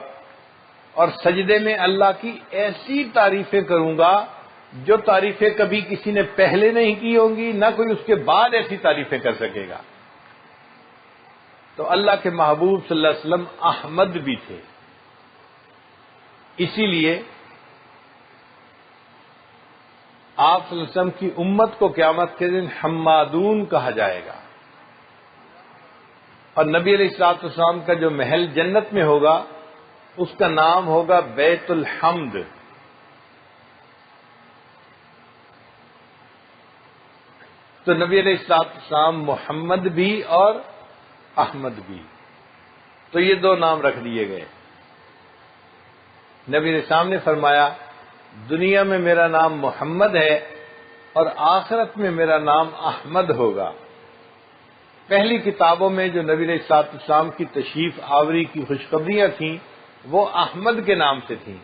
اور سجدے میں اللہ کی ایسی تعریفیں کروں گا جو تعریفیں کبھی کسی نے پہلے نہیں کی ہوں گی، نہ کوئی اس کے بعد ایسی تعریفیں کر سکے گا. تو اللہ کے محبوب صلی اللہ علیہ وسلم احمد بھی تھے. اسی لیے آپ صلی اللہ علیہ وسلم کی امت کو قیامت کے دن حمادون کہا جائے گا. اور نبی علیہ الصلوۃ والسلام کا جو محل جنت میں ہوگا اس کا نام ہوگا بیت الحمد. تو نبی علیہ الصلوۃ والسلام محمد بھی اور احمد بھی، تو یہ 2 نام رکھ دیے گئے. نبی علیہ السلام نے فرمایا دنیا میں میرا نام محمد ہے اور آخرت میں میرا نام احمد ہوگا۔ پہلی کتابوں میں جو نبی علیہ الصلوۃ والسلام کی تشریف آوری کی خوشخبریاں تھیں وہ احمد کے نام سے تھیں۔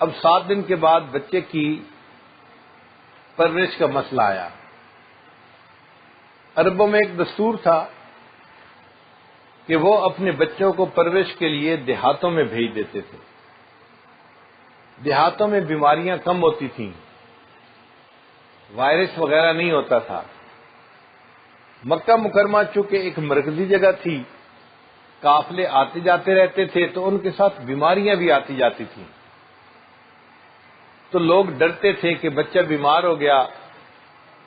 اب 7 دن کے بعد بچے کی پرورش کا مسئلہ آیا۔ عربوں میں ایک دستور تھا کہ وہ اپنے بچوں کو پرورش کے لیے دیہاتوں میں بھیج دیتے تھے۔ دیہاتوں میں بیماریاں کم ہوتی تھیں، وائرس وغیرہ نہیں ہوتا تھا۔ مکہ مکرمہ چونکہ ایک مرکزی جگہ تھی، قافلے آتے جاتے رہتے تھے تو ان کے ساتھ بیماریاں بھی آتی جاتی تھیں، تو لوگ ڈرتے تھے کہ بچہ بیمار ہو گیا،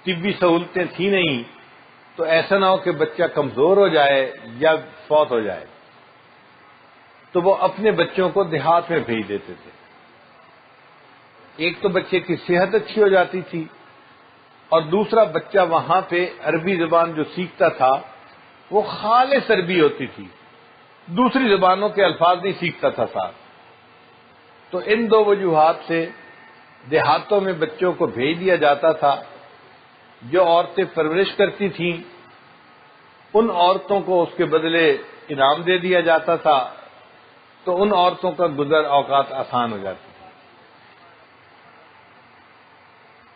طبی سہولتیں تھیں نہیں، تو ایسا نہ ہو کہ بچہ کمزور ہو جائے یا فوت ہو جائے، تو وہ اپنے بچوں کو دیہات میں بھیج دیتے تھے۔ ایک تو بچے کی صحت اچھی ہو جاتی تھی، اور دوسرا بچہ وہاں پہ عربی زبان جو سیکھتا تھا وہ خالص عربی ہوتی تھی، دوسری زبانوں کے الفاظ نہیں سیکھتا تھا ساتھ۔ تو ان 2 وجوہات سے دیہاتوں میں بچوں کو بھیج دیا جاتا تھا۔ جو عورتیں پرورش کرتی تھیں ان عورتوں کو اس کے بدلے انعام دے دیا جاتا تھا، تو ان عورتوں کا گزر اوقات آسان ہو جاتی تھی۔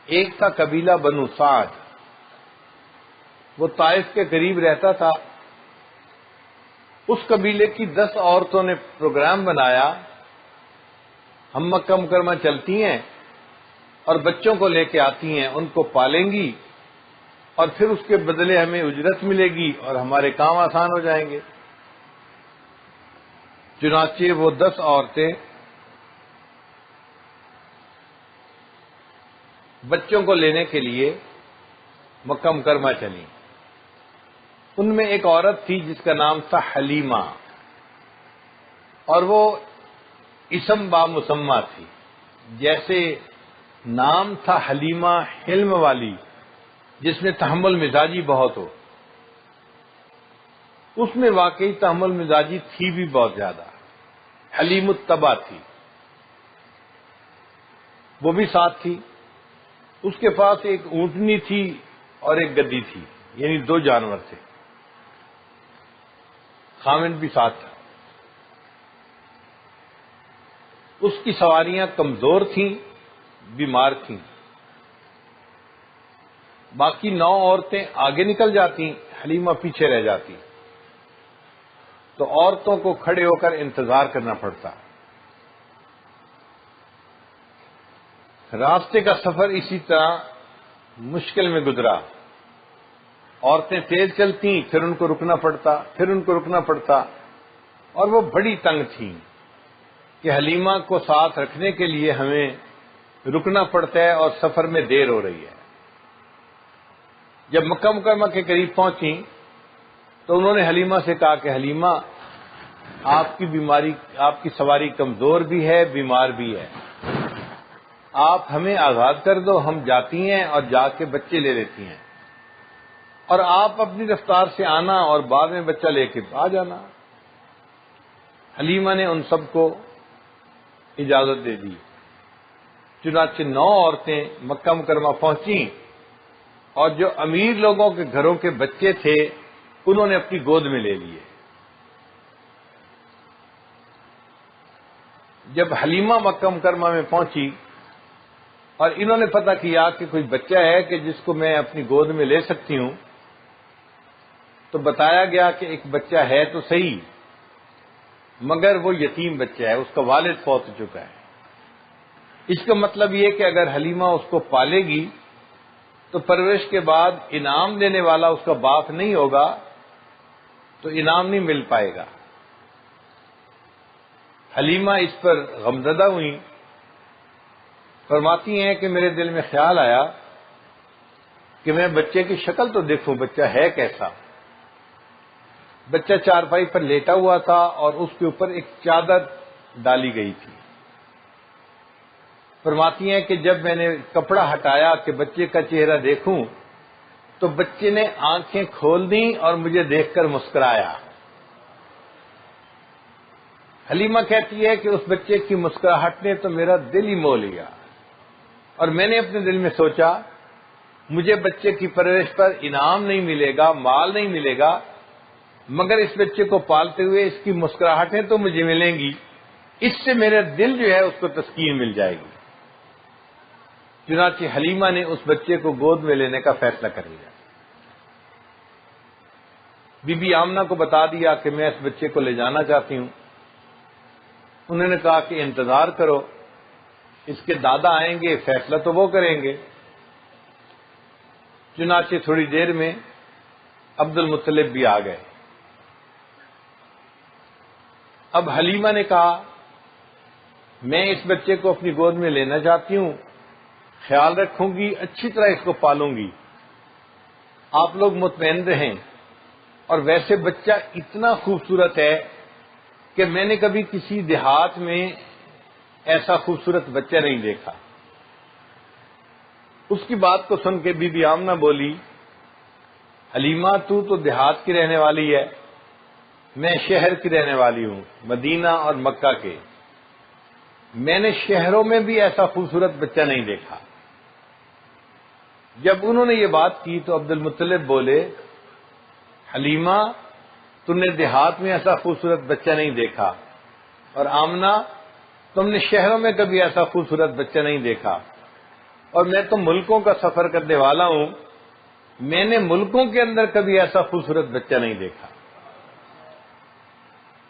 ایک تھا قبیلہ بنو سعد، وہ طائف کے قریب رہتا تھا۔ اس قبیلے کی 10 عورتوں نے پروگرام بنایا، ہم مکہ مکرمہ چلتی ہیں اور بچوں کو لے کے آتی ہیں، ان کو پالیں گی اور پھر اس کے بدلے ہمیں اجرت ملے گی اور ہمارے کام آسان ہو جائیں گے۔ چنانچہ وہ 10 عورتیں بچوں کو لینے کے لیے مکہ مکرمہ چلیں۔ ان میں ایک عورت تھی جس کا نام تھا حلیمہ، اور وہ اسم با مسمہ تھی۔ جیسے نام تھا حلیمہ حلم والی، جس میں تحمل مزاجی بہت ہو، اس میں واقعی تحمل مزاجی تھی بھی بہت زیادہ۔ حلیم الطبع تھی، وہ بھی ساتھ تھی۔ اس کے پاس ایک اونٹنی تھی اور ایک گدی تھی، یعنی 2 جانور تھے، خامند بھی ساتھ تھا۔ اس کی سواریاں کمزور تھیں، بیمار تھیں۔ باقی 9 عورتیں آگے نکل جاتی، حلیمہ پیچھے رہ جاتی، تو عورتوں کو کھڑے ہو کر انتظار کرنا پڑتا۔ راستے کا سفر اسی طرح مشکل میں گزرا۔ عورتیں تیز چلتی، پھر ان کو رکنا پڑتا، پھر ان کو رکنا پڑتا، اور وہ بڑی تنگ تھیں کہ حلیمہ کو ساتھ رکھنے کے لیے ہمیں رکنا پڑتا ہے اور سفر میں دیر ہو رہی ہے۔ جب مکہ مکرمہ کے قریب پہنچی تو انہوں نے حلیمہ سے کہا کہ حلیمہ، آپ کی سواری کمزور بھی ہے، بیمار بھی ہے، آپ ہمیں آزاد کر دو، ہم جاتی ہیں اور جا کے بچے لے لیتی ہیں، اور آپ اپنی رفتار سے آنا اور بعد میں بچہ لے کے آ جانا۔ حلیمہ نے ان سب کو اجازت دے دی۔ چنانچہ 9 عورتیں مکہ مکرمہ پہنچیں، اور جو امیر لوگوں کے گھروں کے بچے تھے انہوں نے اپنی گود میں لے لیے۔ جب حلیمہ مکہ مکرمہ میں پہنچی اور انہوں نے پتہ کیا کہ کوئی بچہ ہے کہ جس کو میں اپنی گود میں لے سکتی ہوں، تو بتایا گیا کہ ایک بچہ ہے تو صحیح، مگر وہ یتیم بچہ ہے، اس کا والد فوت ہو چکا ہے۔ اس کا مطلب یہ کہ اگر حلیمہ اس کو پالے گی تو پرورش کے بعد انعام دینے والا اس کا باپ نہیں ہوگا، تو انعام نہیں مل پائے گا۔ حلیمہ اس پر غمزدہ ہوئی، فرماتی ہیں کہ میرے دل میں خیال آیا کہ میں بچے کی شکل تو دیکھوں، بچہ ہے کیسا۔ بچہ چارپائی پر لیٹا ہوا تھا اور اس کے اوپر ایک چادر ڈالی گئی تھی۔ فرماتی ہیں کہ جب میں نے کپڑا ہٹایا کہ بچے کا چہرہ دیکھوں تو بچے نے آنکھیں کھول دیں اور مجھے دیکھ کر مسکرایا۔ حلیمہ کہتی ہے کہ اس بچے کی مسکراہٹ نے تو میرا دل ہی مو لیا، اور میں نے اپنے دل میں سوچا مجھے بچے کی پرورش پر انعام نہیں ملے گا، مال نہیں ملے گا، مگر اس بچے کو پالتے ہوئے اس کی مسکراہٹیں تو مجھے ملیں گی، اس سے میرا دل جو ہے اس کو تسکین مل جائے گی۔ چنانچہ حلیمہ نے اس بچے کو گود میں لینے کا فیصلہ کر لیا۔ بی بی آمنہ کو بتا دیا کہ میں اس بچے کو لے جانا چاہتی ہوں۔ انہوں نے کہا کہ انتظار کرو، اس کے دادا آئیں گے، فیصلہ تو وہ کریں گے۔ چنانچہ تھوڑی دیر میں عبد المطلب بھی آ گئے۔ اب حلیمہ نے کہا میں اس بچے کو اپنی گود میں لینا چاہتی ہوں، خیال رکھوں گی، اچھی طرح اس کو پالوں گی، آپ لوگ مطمئن رہیں۔ اور ویسے بچہ اتنا خوبصورت ہے کہ میں نے کبھی کسی دیہات میں ایسا خوبصورت بچہ نہیں دیکھا۔ اس کی بات کو سن کے بی بی آمنہ بولی حلیمہ تو دیہات کی رہنے والی ہے، میں شہر کی رہنے والی ہوں، مدینہ اور مکہ کے، میں نے شہروں میں بھی ایسا خوبصورت بچہ نہیں دیکھا۔ جب انہوں نے یہ بات کی تو عبد المطلب بولے حلیمہ تم نے دیہات میں ایسا خوبصورت بچہ نہیں دیکھا، اور آمنہ تم نے شہروں میں کبھی ایسا خوبصورت بچہ نہیں دیکھا، اور میں تو ملکوں کا سفر کرنے والا ہوں، میں نے ملکوں کے اندر کبھی ایسا خوبصورت بچہ نہیں دیکھا۔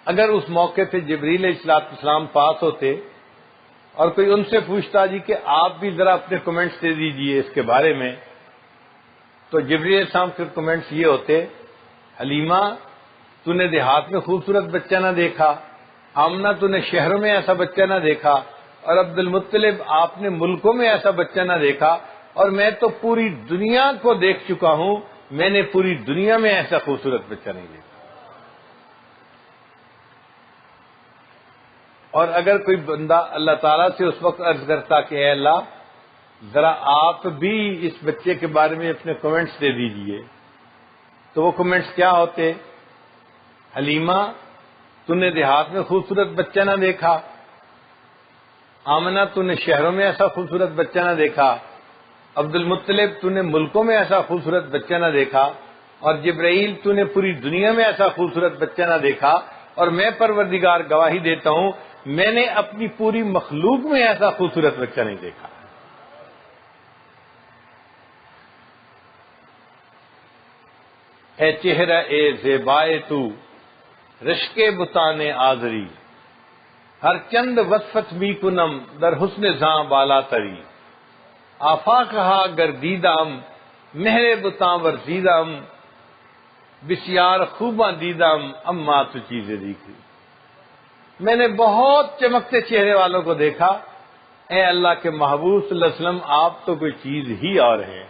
اگر اس موقع پہ جبریل علیہ السلام پاس ہوتے اور کوئی ان سے پوچھتا جی کہ آپ بھی ذرا اپنے کمنٹس دے دیجئے اس کے بارے میں، تو جبریل علیہ السلام کے کمنٹس یہ ہوتے حلیمہ تو نے دیہات میں خوبصورت بچہ نہ دیکھا، آمنہ تو نے شہروں میں ایسا بچہ نہ دیکھا، اور عبد المطلب آپ نے ملکوں میں ایسا بچہ نہ دیکھا، اور میں تو پوری دنیا کو دیکھ چکا ہوں، میں نے پوری دنیا میں ایسا خوبصورت بچہ نہیں دیکھا۔ اور اگر کوئی بندہ اللہ تعالیٰ سے اس وقت عرض کرتا کہ اے اللہ ذرا آپ بھی اس بچے کے بارے میں اپنے کمنٹس دے دیجئے، تو وہ کمنٹس کیا ہوتے حلیمہ تو نے دیہات میں خوبصورت بچہ نہ دیکھا، آمنہ تو نے شہروں میں ایسا خوبصورت بچہ نہ دیکھا، عبد المطلب تو نے ملکوں میں ایسا خوبصورت بچہ نہ دیکھا، اور جبرائیل تو نے پوری دنیا میں ایسا خوبصورت بچہ نہ دیکھا، اور میں پروردگار گواہی دیتا ہوں میں نے اپنی پوری مخلوق میں ایسا خوبصورت بچہ نہیں دیکھا۔ اے چہرہ اے زیبائے تو رشک بتان آزری، ہر چند وصفت می کنم در حسن زاں بالا تری، آفا کہا گردیدم مہر بتاں ورزیدم، بسیار خوباں دیدم اما تو چیزیں دیکھی۔ میں نے بہت چمکتے چہرے والوں کو دیکھا، اے اللہ کے محبوب صلی اللہ علیہ وسلم آپ تو کوئی چیز ہی اور ہیں،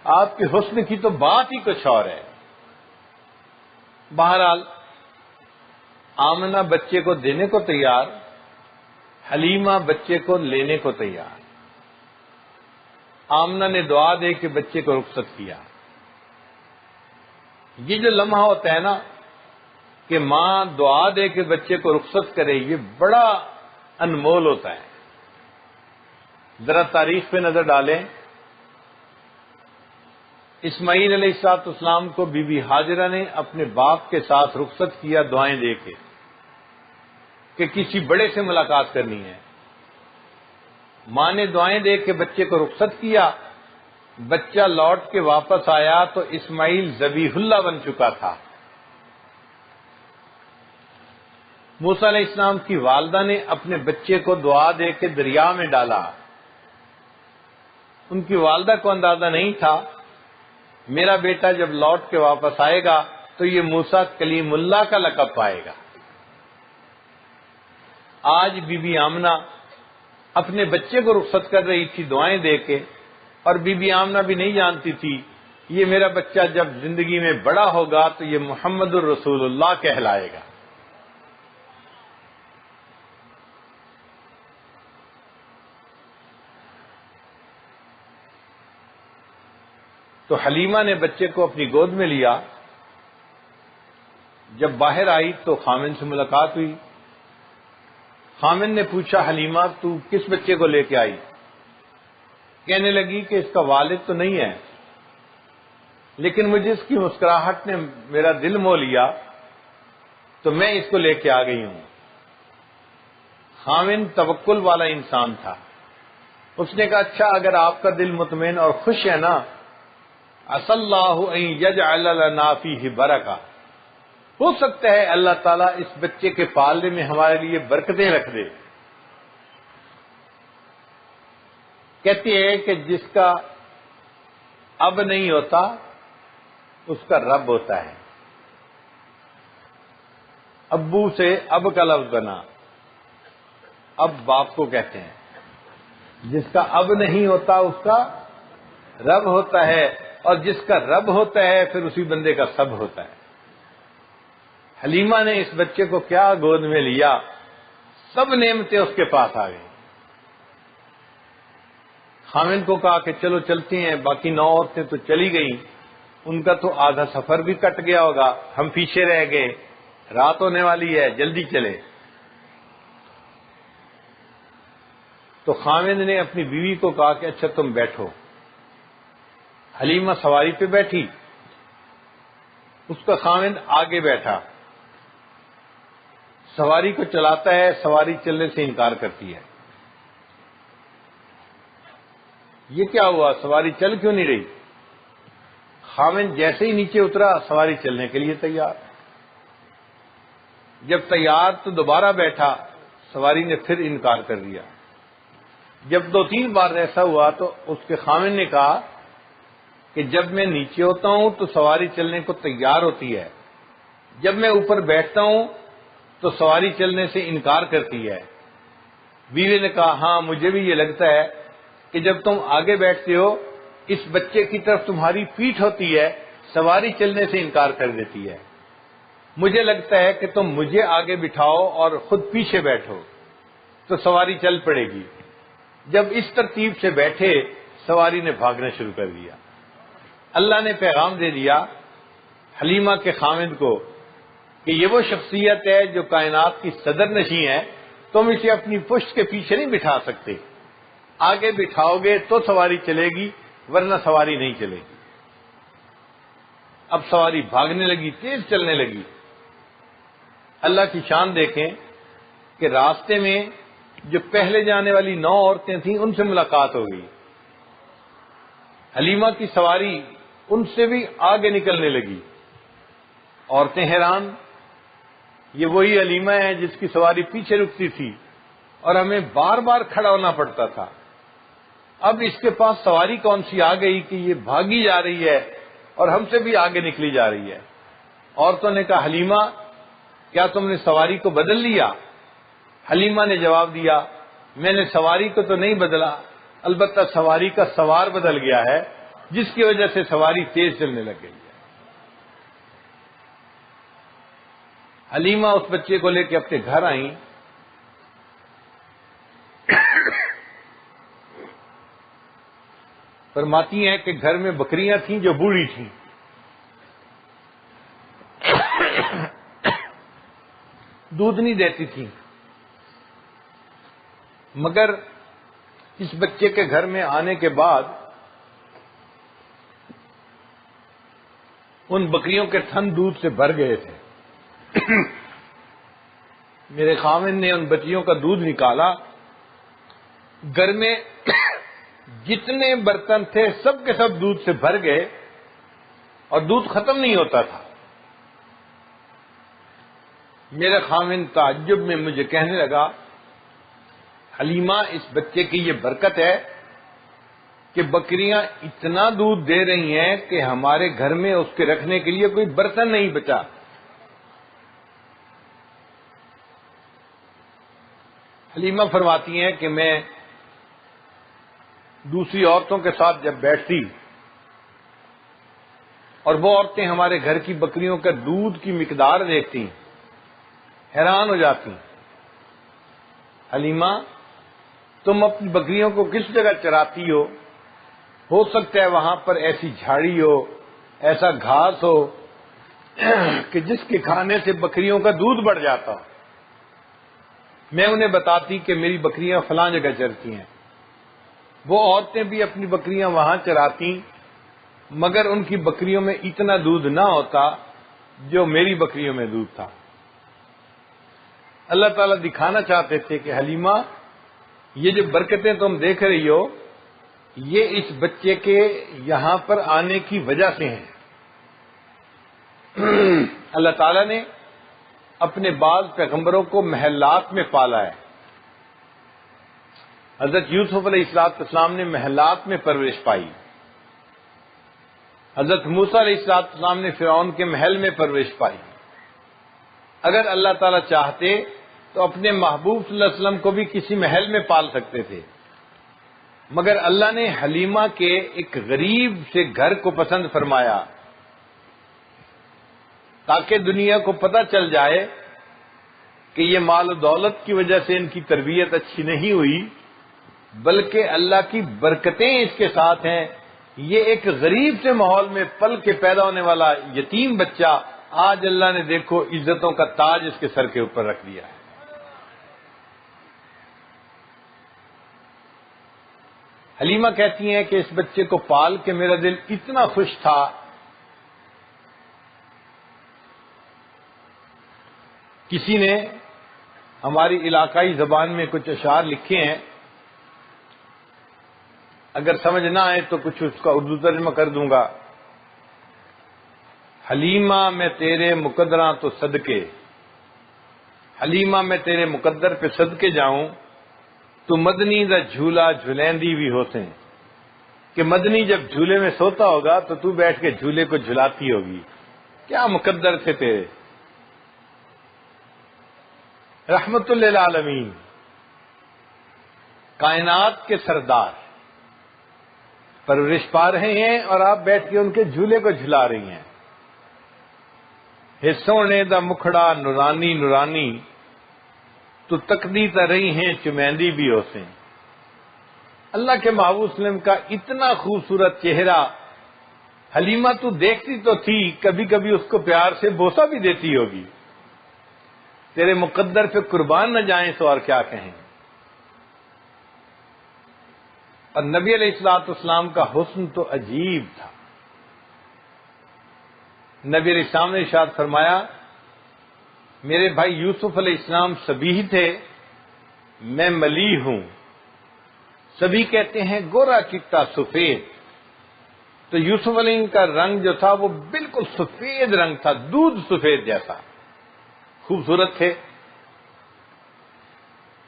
آپ کے حسن کی تو بات ہی کچھ اور ہے۔ بہرحال آمنہ بچے کو دینے کو تیار، حلیمہ بچے کو لینے کو تیار۔ آمنہ نے دعا دے کے بچے کو رخصت کیا۔ یہ جو لمحہ ہوتا ہے نا کہ ماں دعا دے کے بچے کو رخصت کرے، یہ بڑا انمول ہوتا ہے۔ ذرا تاریخ پہ نظر ڈالیں، اسماعیل علیہ السلام کو بی بی ہاجرہ نے اپنے باپ کے ساتھ رخصت کیا دعائیں دے کے کہ کسی بڑے سے ملاقات کرنی ہے۔ ماں نے دعائیں دے کے بچے کو رخصت کیا، بچہ لوٹ کے واپس آیا تو اسماعیل ذبیح اللہ بن چکا تھا۔ موسیٰ علیہ السلام کی والدہ نے اپنے بچے کو دعا دے کے دریا میں ڈالا۔ ان کی والدہ کو اندازہ نہیں تھا میرا بیٹا جب لوٹ کے واپس آئے گا تو یہ موسیٰ کلیم اللہ کا لقب پائے گا۔ آج بی بی آمنہ اپنے بچے کو رخصت کر رہی تھی دعائیں دے کے، اور بی بی آمنہ بھی نہیں جانتی تھی یہ میرا بچہ جب زندگی میں بڑا ہوگا تو یہ محمد الرسول اللہ کہلائے گا۔ تو حلیمہ نے بچے کو اپنی گود میں لیا۔ جب باہر آئی تو خامن سے ملاقات ہوئی، خامن نے پوچھا حلیمہ تو کس بچے کو لے کے آئی؟ کہنے لگی کہ اس کا والد تو نہیں ہے، لیکن مجھے اس کی مسکراہٹ نے میرا دل مو لیا تو میں اس کو لے کے آ گئی ہوں۔ خامن توکل والا انسان تھا، اس نے کہا اچھا اگر آپ کا دل مطمئن اور خوش ہے نا، عسى اللہ ان یجعل لنا فیہ برکہ، ہو سکتا ہے اللہ تعالیٰ اس بچے کے پالنے میں ہمارے لیے برکتیں رکھ دے۔ کہتے ہیں کہ جس کا اب نہیں ہوتا اس کا رب ہوتا ہے۔ ابو سے اب کا لفظ بنا، اب باپ کو کہتے ہیں۔ جس کا اب نہیں ہوتا اس کا رب ہوتا ہے، اور جس کا رب ہوتا ہے پھر اسی بندے کا سب ہوتا ہے۔ حلیمہ نے اس بچے کو کیا گود میں لیا، سب نعمتیں اس کے پاس آ گئی۔ خامن کو کہا کہ چلو چلتے ہیں، باقی 9 عورتیں تو چلی گئیں، ان کا تو آدھا سفر بھی کٹ گیا ہوگا، ہم پیچھے رہ گئے، رات ہونے والی ہے، جلدی چلے۔ تو خامن نے اپنی بیوی کو کہا کہ اچھا تم بیٹھو۔ حلیمہ سواری پہ بیٹھی، اس کا خامن آگے بیٹھا، سواری کو چلاتا ہے، سواری چلنے سے انکار کرتی ہے۔ یہ کیا ہوا، سواری چل کیوں نہیں رہی؟ خامن جیسے ہی نیچے اترا سواری چلنے کے لیے تیار۔ جب تیار تو دوبارہ بیٹھا، سواری نے پھر انکار کر دیا۔ جب 2-3 بار ایسا ہوا تو اس کے خامن نے کہا کہ جب میں نیچے ہوتا ہوں تو سواری چلنے کو تیار ہوتی ہے، جب میں اوپر بیٹھتا ہوں تو سواری چلنے سے انکار کرتی ہے۔ بیوی نے کہا ہاں مجھے بھی یہ لگتا ہے کہ جب تم آگے بیٹھتے ہو اس بچے کی طرف تمہاری پیٹھ ہوتی ہے، سواری چلنے سے انکار کر دیتی ہے۔ مجھے لگتا ہے کہ تم مجھے آگے بٹھاؤ اور خود پیچھے بیٹھو تو سواری چل پڑے گی۔ جب اس ترتیب سے بیٹھے سواری نے بھاگنا شروع کر دیا۔ اللہ نے پیغام دے دیا حلیمہ کے خامد کو کہ یہ وہ شخصیت ہے جو کائنات کی صدر نشین ہے، تم اسے اپنی پشت کے پیچھے نہیں بٹھا سکتے، آگے بٹھاؤ گے تو سواری چلے گی ورنہ سواری نہیں چلے گی۔ اب سواری بھاگنے لگی، تیز چلنے لگی۔ اللہ کی شان دیکھیں کہ راستے میں جو پہلے جانے والی 9 عورتیں تھیں ان سے ملاقات ہو گئی۔ حلیمہ کی سواری ان سے بھی آگے نکلنے لگی۔ عورتیں حیران، یہ وہی حلیمہ ہے جس کی سواری پیچھے رکتی تھی اور ہمیں بار بار کھڑا ہونا پڑتا تھا، اب اس کے پاس سواری کون سی آ گئی کہ یہ بھاگی جا رہی ہے اور ہم سے بھی آگے نکلی جا رہی ہے۔ عورتوں نے کہا حلیمہ کیا تم نے سواری کو بدل لیا؟ حلیمہ نے جواب دیا میں نے سواری کو تو نہیں بدلا، البتہ سواری کا سوار بدل گیا ہے جس کی وجہ سے سواری تیز چلنے لگ گئی ہے۔ حلیمہ اس بچے کو لے کے اپنے گھر آئیں، فرماتی ہیں کہ گھر میں بکریاں تھیں جو بوڑھی تھیں، دودھ نہیں دیتی تھیں، مگر اس بچے کے گھر میں آنے کے بعد ان بکریوں کے تھن دودھ سے بھر گئے تھے۔ میرے خاوند نے ان بچیوں کا دودھ نکالا، گھر میں جتنے برتن تھے سب کے سب دودھ سے بھر گئے اور دودھ ختم نہیں ہوتا تھا۔ میرا خاوند تعجب میں مجھے کہنے لگا حلیمہ اس بچے کی یہ برکت ہے کہ بکریاں اتنا دودھ دے رہی ہیں کہ ہمارے گھر میں اس کے رکھنے کے لیے کوئی برتن نہیں بچا۔ حلیمہ فرماتی ہیں کہ میں دوسری عورتوں کے ساتھ جب بیٹھتی اور وہ عورتیں ہمارے گھر کی بکریوں کا دودھ کی مقدار دیکھتی حیران ہو جاتی، حلیمہ تم اپنی بکریوں کو کس جگہ چراتی ہو سکتا ہے وہاں پر ایسی جھاڑی ہو، ایسا گھاس ہو کہ جس کے کھانے سے بکریوں کا دودھ بڑھ جاتا ہو۔ میں انہیں بتاتی کہ میری بکریاں فلاں جگہ چرتی ہیں، وہ عورتیں بھی اپنی بکریاں وہاں چراتی، مگر ان کی بکریوں میں اتنا دودھ نہ ہوتا جو میری بکریوں میں دودھ تھا۔ اللہ تعالیٰ دکھانا چاہتے تھے کہ حلیمہ، یہ جو برکتیں تم دیکھ رہی ہو یہ اس بچے کے یہاں پر آنے کی وجہ سے ہیں۔ اللہ تعالیٰ نے اپنے بعض پیغمبروں کو محلات میں پالا ہے۔ حضرت یوسف علیہ السلام نے محلات میں پرورش پائی، حضرت موسیٰ علیہ السلام نے فرعون کے محل میں پرورش پائی۔ اگر اللہ تعالیٰ چاہتے تو اپنے محبوب صلی اللہ علیہ وسلم کو بھی کسی محل میں پال سکتے تھے، مگر اللہ نے حلیمہ کے ایک غریب سے گھر کو پسند فرمایا تاکہ دنیا کو پتہ چل جائے کہ یہ مال و دولت کی وجہ سے ان کی تربیت اچھی نہیں ہوئی، بلکہ اللہ کی برکتیں اس کے ساتھ ہیں۔ یہ ایک غریب سے ماحول میں پل کے پیدا ہونے والا یتیم بچہ آج اللہ نے دیکھو عزتوں کا تاج اس کے سر کے اوپر رکھ دیا ہے۔ حلیمہ کہتی ہیں کہ اس بچے کو پال کے میرا دل اتنا خوش تھا کسی نے ہماری علاقائی زبان میں کچھ اشعار لکھے ہیں، اگر سمجھ نہ آئے تو کچھ اس کا اردو ترجمہ کر دوں گا۔ حلیمہ میں تیرے مقدراں تو صدقے، حلیمہ میں تیرے مقدر پہ صدقے جاؤں، تو مدنی دا جھولا جھلیندی بھی ہوتے ہیں، کہ مدنی جب جھولے میں سوتا ہوگا تو تو بیٹھ کے جھولے کو جھلاتی ہوگی۔ کیا مقدر تھے تیرے، رحمت للعالمین، کائنات کے سردار پرورش پا رہے ہیں اور آپ بیٹھ کے ان کے جھولے کو جھلا رہی ہیں۔ ہے سونے دا مکھڑا نورانی نورانی، تو تکدی تا رہی ہیں چمیندی بھی ہوسیں۔ اللہ کے محبوب صلی اللہ علیہ وسلم کا اتنا خوبصورت چہرہ، حلیمہ تو دیکھتی تو تھی، کبھی کبھی اس کو پیار سے بوسہ بھی دیتی ہوگی۔ تیرے مقدر پہ قربان نہ جائیں تو اور کیا کہیں۔ اور نبی علیہ السلام کا حسن تو عجیب تھا۔ نبی علیہ السلام نے ارشاد فرمایا، میرے بھائی یوسف علیہ السلام سبیہ تھے، میں ملیح ہوں۔ سبھی کہتے ہیں گورا چٹا سفید، تو یوسف علیہ السلام کا رنگ جو تھا وہ بالکل سفید رنگ تھا، دودھ سفید جیسا، خوبصورت تھے۔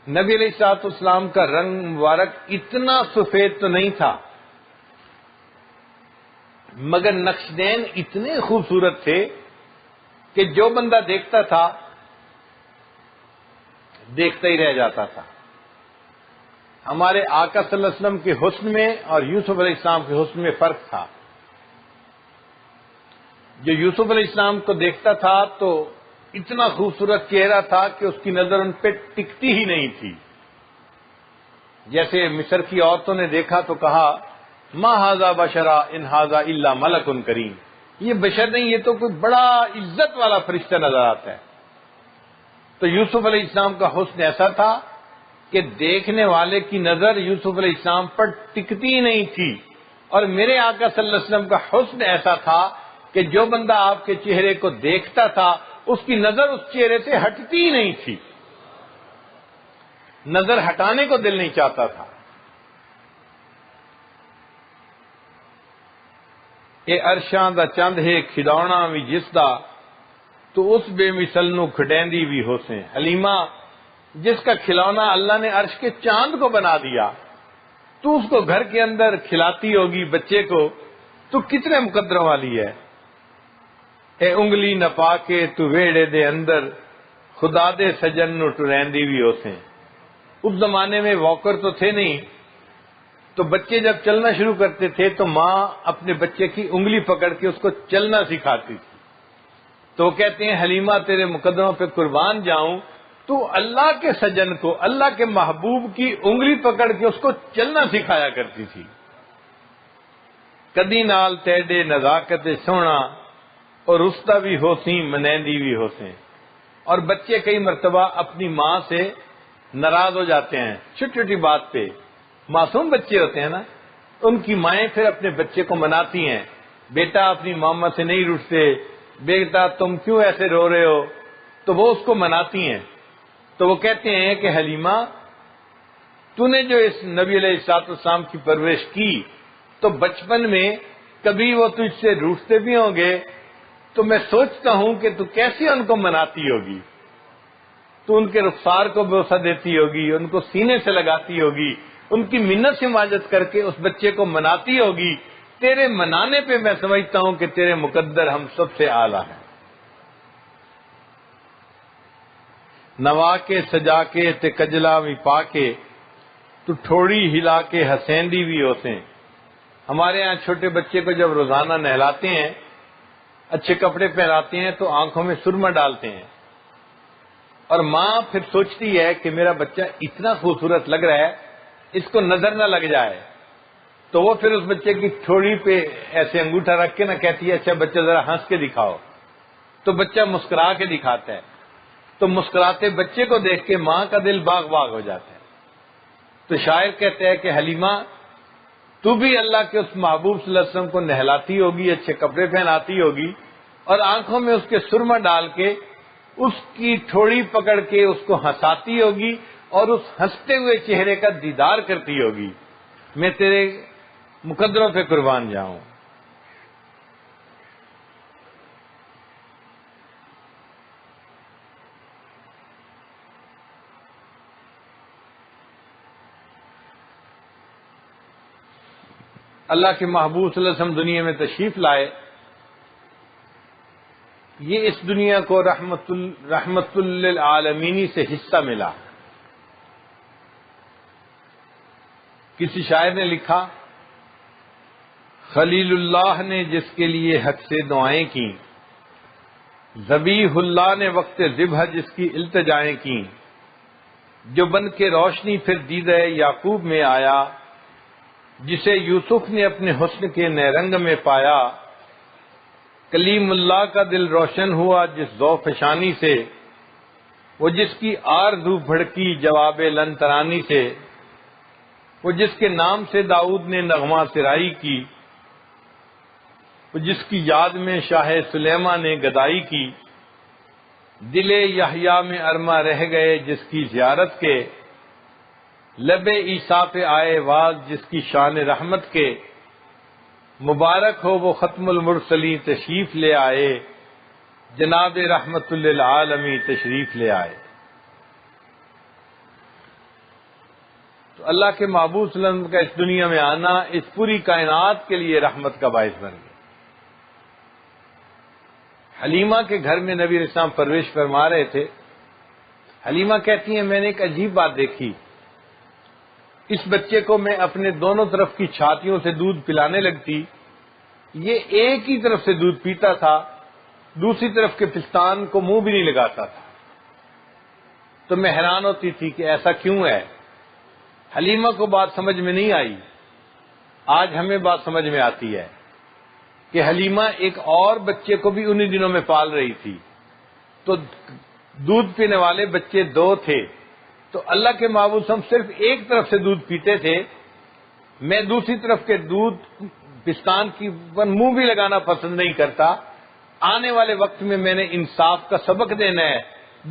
نبی علیہ السلام کا رنگ مبارک اتنا سفید تو نہیں تھا، مگر نقشدین اتنے خوبصورت تھے کہ جو بندہ دیکھتا تھا دیکھتا ہی رہ جاتا تھا۔ ہمارے آقا صلی اللہ علیہ وسلم کے حسن میں اور یوسف علیہ السلام کے حسن میں فرق تھا۔ جو یوسف علیہ السلام کو دیکھتا تھا تو اتنا خوبصورت چہرہ تھا کہ اس کی نظر ان پہ ٹکتی ہی نہیں تھی۔ جیسے مصر کی عورتوں نے دیکھا تو کہا ما ھذا بشرا ان ھذا الا ملک کریم، یہ بشر نہیں، یہ تو کوئی بڑا عزت والا فرشتہ نظر آتا ہے۔ تو یوسف علیہ السلام کا حسن ایسا تھا کہ دیکھنے والے کی نظر یوسف علیہ السلام پر ٹکتی ہی نہیں تھی، اور میرے آقا صلی اللہ علیہ وسلم کا حسن ایسا تھا کہ جو بندہ آپ کے چہرے کو دیکھتا تھا اس کی نظر اس چہرے سے ہٹتی ہی نہیں تھی، نظر ہٹانے کو دل نہیں چاہتا تھا۔ اے عرشاں دا چند ہے کھڈونا بھی جس دا، تو اس بے مثل نو کھڈیندی بھی ہوسیں۔ حلیمہ، جس کا کھلونا اللہ نے عرش کے چاند کو بنا دیا، تو اس کو گھر کے اندر کھلاتی ہوگی بچے کو، تو کتنے مقدروں والی ہے۔ اے انگلی نپا کے تو ویڑے دے اندر، خدا دے سجن نو ٹریندی بھی ہوسیں۔ اس زمانے میں واکر تو تھے نہیں، تو بچے جب چلنا شروع کرتے تھے تو ماں اپنے بچے کی انگلی پکڑ کے اس کو چلنا سکھاتی تھی۔ تو وہ کہتے ہیں حلیمہ تیرے مقدموں پہ قربان جاؤں، تو اللہ کے سجن کو، اللہ کے محبوب کی انگلی پکڑ کے اس کو چلنا سکھایا کرتی تھی۔ کدی نال تیڈے نزاکت سونا، اور رستہ بھی ہوسیں منیندی بھی ہوسیں۔ اور بچے کئی مرتبہ اپنی ماں سے ناراض ہو جاتے ہیں چھوٹی چھوٹی بات پہ. معصوم بچے ہوتے ہیں نا، ان کی مائیں پھر اپنے بچے کو مناتی ہیں، بیٹا اپنی ماما سے نہیں روٹھتے، بیٹا تم کیوں ایسے رو رہے ہو، تو وہ اس کو مناتی ہیں. تو وہ کہتے ہیں کہ حلیمہ تو نے جو اس نبی علیہ الصلوۃ والسلام کی پرورش کی، تو بچپن میں کبھی وہ تجھ سے روٹھتے بھی ہوں گے تو میں سوچتا ہوں کہ تو کیسے ان کو مناتی ہوگی، تو ان کے رخسار کو بوسہ دیتی ہوگی، ان کو سینے سے لگاتی ہوگی، ان کی منت سماجت کر کے اس بچے کو مناتی ہوگی. تیرے منانے پہ میں سمجھتا ہوں کہ تیرے مقدر ہم سب سے اعلیٰ ہیں. نوا کے سجا کے تے کجلا بھی پا کے تو ٹھوڑی ہلا کے حسیندی بھی ہوتے ہیں. ہمارے ہاں چھوٹے بچے کو جب روزانہ نہلاتے ہیں، اچھے کپڑے پہناتے ہیں تو آنکھوں میں سرما ڈالتے ہیں، اور ماں پھر سوچتی ہے کہ میرا بچہ اتنا خوبصورت لگ رہا ہے، اس کو نظر نہ لگ جائے، تو وہ پھر اس بچے کی ٹھوڑی پہ ایسے انگوٹھا رکھ کے نہ کہتی ہے اچھا بچہ ذرا ہنس کے دکھاؤ، تو بچہ مسکرا کے دکھاتا ہے. تو مسکراتے بچے کو دیکھ کے ماں کا دل باغ باغ ہو جاتا ہے. تو شاعر کہتے ہیں کہ حلیمہ تو بھی اللہ کے اس محبوب صلی اللہ علیہ وسلم کو نہلاتی ہوگی، اچھے کپڑے پہناتی ہوگی، اور آنکھوں میں اس کے سرما ڈال کے اس کی ٹھوڑی پکڑ کے اس کو ہنساتی ہوگی اور اس ہنستے ہوئے چہرے کا دیدار کرتی ہوگی. میں تیرے مقدروں پہ قربان جاؤں. اللہ کے محبوب صلی اللہ علیہ وسلم دنیا میں تشریف لائے، یہ اس دنیا کو رحمت للعالمین سے حصہ ملا. کسی شاعر نے لکھا، خلیل اللہ نے جس کے لیے حق سے دعائیں کی، ذبیح اللہ نے وقت ذبح جس کی التجائیں کی، جو بن کے روشنی پھر دیدہ یعقوب میں آیا، جسے یوسف نے اپنے حسن کے نئے رنگ میں پایا، کلیم اللہ کا دل روشن ہوا جس ذوق فشانی سے، وہ جس کی آرزو بھڑکی جواب لن ترانی سے، وہ جس کے نام سے داؤد نے نغمہ سرائی کی، وہ جس کی یاد میں شاہ سلیمان نے گدائی کی، دل یحییٰ میں ارما رہ گئے جس کی زیارت کے، لب عیسیٰ پہ آئے واز جس کی شان رحمت کے، مبارک ہو وہ ختم المرسلین تشریف لے آئے، جناب رحمت للعالمین تشریف لے آئے. تو اللہ کے محبوب صلی اللہ علیہ وسلم کا اس دنیا میں آنا اس پوری کائنات کے لیے رحمت کا باعث بن گیا. حلیمہ کے گھر میں نبی علیہ السلام پرورش فرما رہے تھے. حلیمہ کہتی ہیں میں نے ایک عجیب بات دیکھی، اس بچے کو میں اپنے دونوں طرف کی چھاتیوں سے دودھ پلانے لگتی، یہ ایک ہی طرف سے دودھ پیتا تھا، دوسری طرف کے پستان کو منہ بھی نہیں لگاتا تھا. تو میں حیران ہوتی تھی کہ ایسا کیوں ہے. حلیمہ کو بات سمجھ میں نہیں آئی. آج ہمیں بات سمجھ میں آتی ہے کہ حلیمہ ایک اور بچے کو بھی انہی دنوں میں پال رہی تھی. تو دودھ پینے والے بچے دو تھے، تو اللہ کے محبوب ہم صرف ایک طرف سے دودھ پیتے تھے. میں دوسری طرف کے دودھ پستان کی منہ بھی لگانا پسند نہیں کرتا. آنے والے وقت میں نے انصاف کا سبق دینا ہے.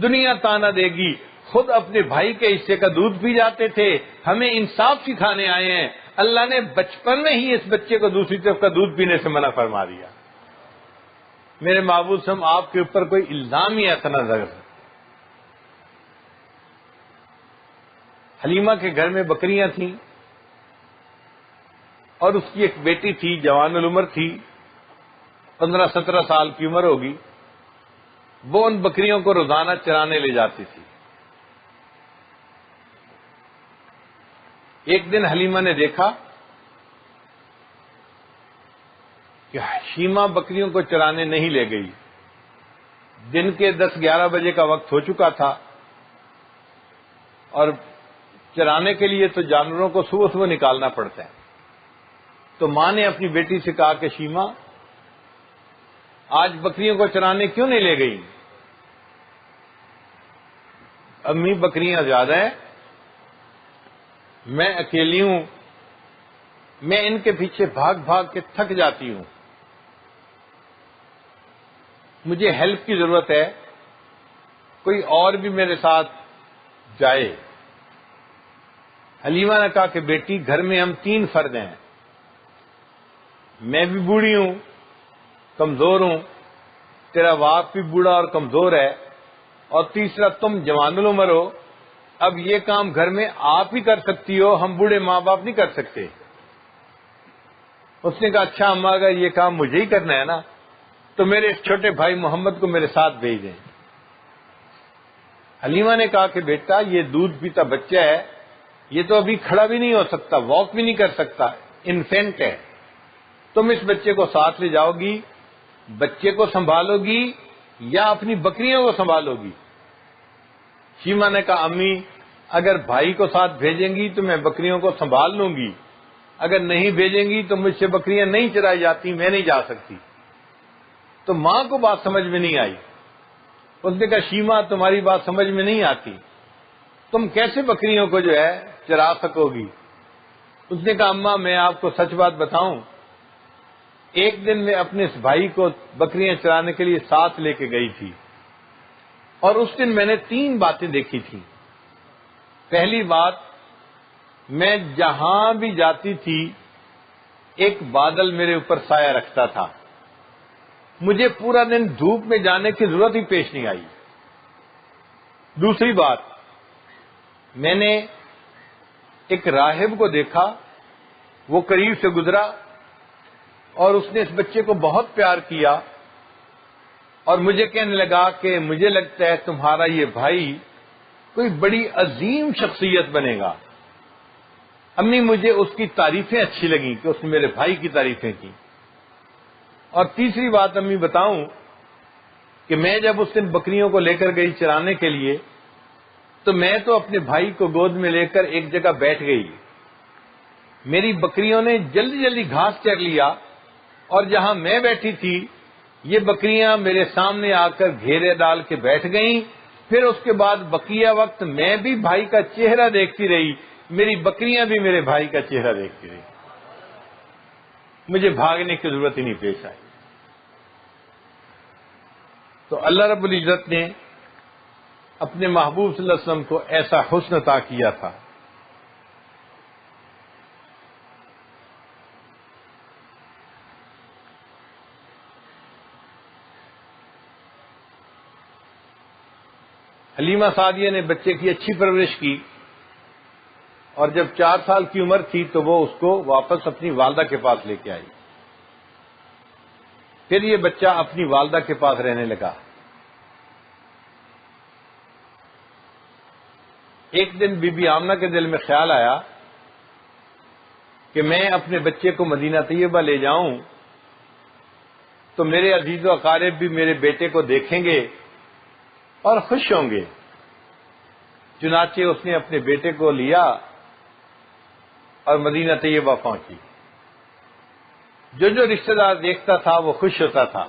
دنیا تانا دے گی، خود اپنے بھائی کے حصے کا دودھ پی جاتے تھے، ہمیں انصاف سکھانے آئے ہیں. اللہ نے بچپن میں ہی اس بچے کو دوسری طرف کا دودھ پینے سے منع فرما دیا. میرے محبوب ہم آپ کے اوپر کوئی الزام ہی ایسا نہ لگا. حلیمہ کے گھر میں بکریاں تھیں اور اس کی ایک بیٹی تھی، جوان العمر تھی، 15-17 سال کی عمر ہوگی. وہ ان بکریوں کو روزانہ چرانے لے جاتی تھی. ایک دن حلیمہ نے دیکھا کہ حشیمہ بکریوں کو چرانے نہیں لے گئی. دن کے 10-11 بجے کا وقت ہو چکا تھا، اور چرانے کے لیے تو جانوروں کو صبح صبح نکالنا پڑتا ہے. تو ماں نے اپنی بیٹی سے کہا کہ شیمہ آج بکریوں کو چرانے کیوں نہیں لے گئی؟ امی بکریاں زیادہ ہیں، میں اکیلی ہوں، میں ان کے پیچھے بھاگ بھاگ کے تھک جاتی ہوں، مجھے ہیلپ کی ضرورت ہے، کوئی اور بھی میرے ساتھ جائے۔ حلیمہ نے کہا کہ بیٹی گھر میں ہم 3 فرد ہیں، میں بھی بوڑھی ہوں، کمزور ہوں، تیرا باپ بھی بوڑھا اور کمزور ہے، اور تیسرا تم جوان العمر ہو، اب یہ کام گھر میں آپ ہی کر سکتی ہو، ہم بوڑھے ماں باپ نہیں کر سکتے۔ اس نے کہا اچھا اماں اگر یہ کام مجھے ہی کرنا ہے نا تو میرے اس چھوٹے بھائی محمد کو میرے ساتھ بھیج دیں۔ حلیمہ نے کہا کہ بیٹا یہ دودھ پیتا بچہ ہے، یہ تو ابھی کھڑا بھی نہیں ہو سکتا، واک بھی نہیں کر سکتا، انفینٹ ہے، تم اس بچے کو ساتھ لے جاؤ گی، بچے کو سنبھالو گی یا اپنی بکریوں کو سنبھالو گی؟ شیما نے کہا امی اگر بھائی کو ساتھ بھیجیں گی تو میں بکریوں کو سنبھال لوں گی، اگر نہیں بھیجیں گی تو مجھ سے بکریاں نہیں چرائی جاتی، میں نہیں جا سکتی۔ تو ماں کو بات سمجھ میں نہیں آئی، اس نے کہا شیما تمہاری بات سمجھ میں نہیں آتی، تم کیسے بکریوں کو جو ہے چرا سکو گی؟ اس نے کہا اماں میں آپ کو سچ بات بتاؤں، ایک دن میں اپنے اس بھائی کو بکریاں چرانے کے لیے ساتھ لے کے گئی تھی، اور اس دن میں نے 3 باتیں دیکھی تھی۔ پہلی بات، میں جہاں بھی جاتی تھی ایک بادل میرے اوپر سایہ رکھتا تھا، مجھے پورا دن دھوپ میں جانے کی ضرورت ہی پیش نہیں آئی۔ دوسری بات، میں نے ایک راہب کو دیکھا، وہ قریب سے گزرا اور اس نے اس بچے کو بہت پیار کیا اور مجھے کہنے لگا کہ مجھے لگتا ہے تمہارا یہ بھائی کوئی بڑی عظیم شخصیت بنے گا۔ امی مجھے اس کی تعریفیں اچھی لگیں کہ اس نے میرے بھائی کی تعریفیں کی۔ اور تیسری بات امی بتاؤں کہ میں جب اس دن بکریوں کو لے کر گئی چرانے کے لیے تو میں تو اپنے بھائی کو گود میں لے کر ایک جگہ بیٹھ گئی، میری بکریوں نے جلدی جلدی گھاس چر لیا، اور جہاں میں بیٹھی تھی یہ بکریاں میرے سامنے آ کر گھیرے ڈال کے بیٹھ گئیں۔ پھر اس کے بعد بقیہ وقت میں بھی بھائی کا چہرہ دیکھتی رہی، میری بکریاں بھی میرے بھائی کا چہرہ دیکھتی رہی، مجھے بھاگنے کی ضرورت ہی نہیں پیش آئی۔ تو اللہ رب العزت نے اپنے محبوب صلی اللہ علیہ وسلم کو ایسا حسن عطا کیا تھا۔ حلیمہ سعدیہ نے بچے کی اچھی پرورش کی، اور جب 4 سال کی عمر تھی تو وہ اس کو واپس اپنی والدہ کے پاس لے کے آئی۔ پھر یہ بچہ اپنی والدہ کے پاس رہنے لگا۔ ایک دن بی بی آمنہ کے دل میں خیال آیا کہ میں اپنے بچے کو مدینہ طیبہ لے جاؤں تو میرے عزیز و اقارب بھی میرے بیٹے کو دیکھیں گے اور خوش ہوں گے۔ چنانچہ اس نے اپنے بیٹے کو لیا اور مدینہ طیبہ پہنچی۔ جو رشتہ دار دیکھتا تھا وہ خوش ہوتا تھا،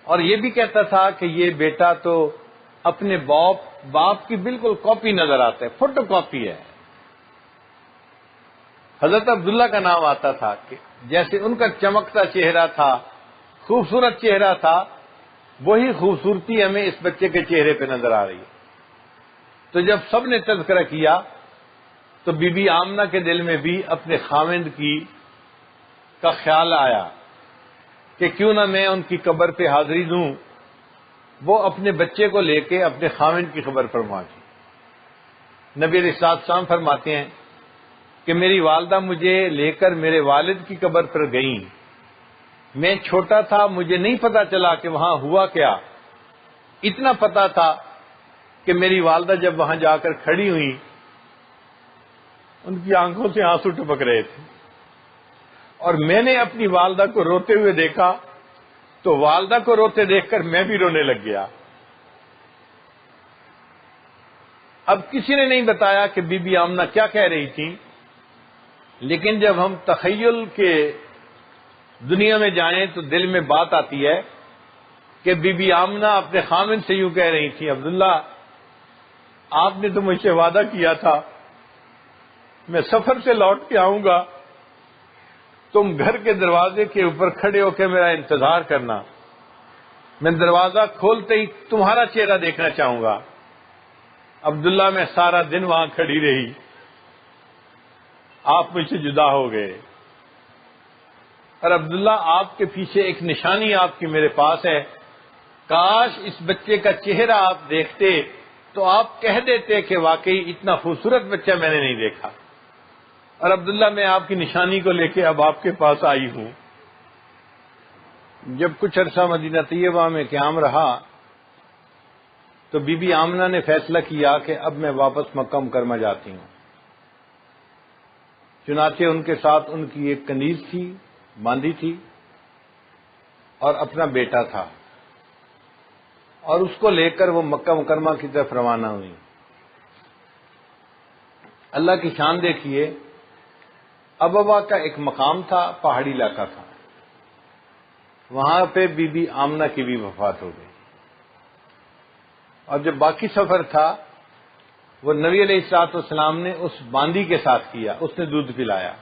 اور یہ بھی کہتا تھا کہ یہ بیٹا تو اپنے باپ کی بالکل کاپی نظر آتا ہے، فوٹو کاپی ہے۔ حضرت عبداللہ کا نام آتا تھا کہ جیسے ان کا چمکتا چہرہ تھا، خوبصورت چہرہ تھا، وہی خوبصورتی ہمیں اس بچے کے چہرے پہ نظر آ رہی ہے۔ تو جب سب نے تذکرہ کیا تو بی بی آمنہ کے دل میں بھی اپنے خاوند کا خیال آیا کہ کیوں نہ میں ان کی قبر پہ حاضری دوں۔ وہ اپنے بچے کو لے کے اپنے خاوند کی قبر پر پہنچی۔ نبی علیہ السلام فرماتے ہیں کہ میری والدہ مجھے لے کر میرے والد کی قبر پر گئیں، میں چھوٹا تھا، مجھے نہیں پتا چلا کہ وہاں ہوا کیا، اتنا پتا تھا کہ میری والدہ جب وہاں جا کر کھڑی ہوئی ان کی آنکھوں سے آنسو ٹپک رہے تھے، اور میں نے اپنی والدہ کو روتے ہوئے دیکھا تو والدہ کو روتے دیکھ کر میں بھی رونے لگ گیا۔ اب کسی نے نہیں بتایا کہ بی بی آمنہ کیا کہہ رہی تھی، لیکن جب ہم تخیل کے دنیا میں جائیں تو دل میں بات آتی ہے کہ بی بی آمنہ اپنے خاوند سے یوں کہہ رہی تھی، عبداللہ آپ نے تو مجھ سے وعدہ کیا تھا میں سفر سے لوٹ کے آؤں گا، تم گھر کے دروازے کے اوپر کھڑے ہو کے میرا انتظار کرنا، میں دروازہ کھولتے ہی تمہارا چہرہ دیکھنا چاہوں گا۔ عبداللہ میں سارا دن وہاں کھڑی رہی، آپ مجھ سے جدا ہو گئے، اور عبداللہ آپ کے پیچھے ایک نشانی آپ کی میرے پاس ہے، کاش اس بچے کا چہرہ آپ دیکھتے تو آپ کہہ دیتے کہ واقعی اتنا خوبصورت بچہ میں نے نہیں دیکھا۔ اور عبداللہ میں آپ کی نشانی کو لے کے اب آپ کے پاس آئی ہوں۔ جب کچھ عرصہ مدینہ طیبہ میں قیام رہا تو بی بی آمنہ نے فیصلہ کیا کہ اب میں واپس مکہ مکرمہ جاتی ہوں۔ چنانچہ ان کے ساتھ ان کی ایک کنیز تھی، باندھی تھی، اور اپنا بیٹا تھا، اور اس کو لے کر وہ مکہ مکرمہ کی طرف روانہ ہوئی۔ اللہ کی شان دیکھیے، ابوا کا ایک مقام تھا، پہاڑی علاقہ تھا، وہاں پہ بی بی آمنہ کی بھی وفات ہو گئی، اور جو باقی سفر تھا وہ نبی علیہ الصلوۃ والسلام نے اس باندی کے ساتھ کیا، اس نے دودھ پلایا۔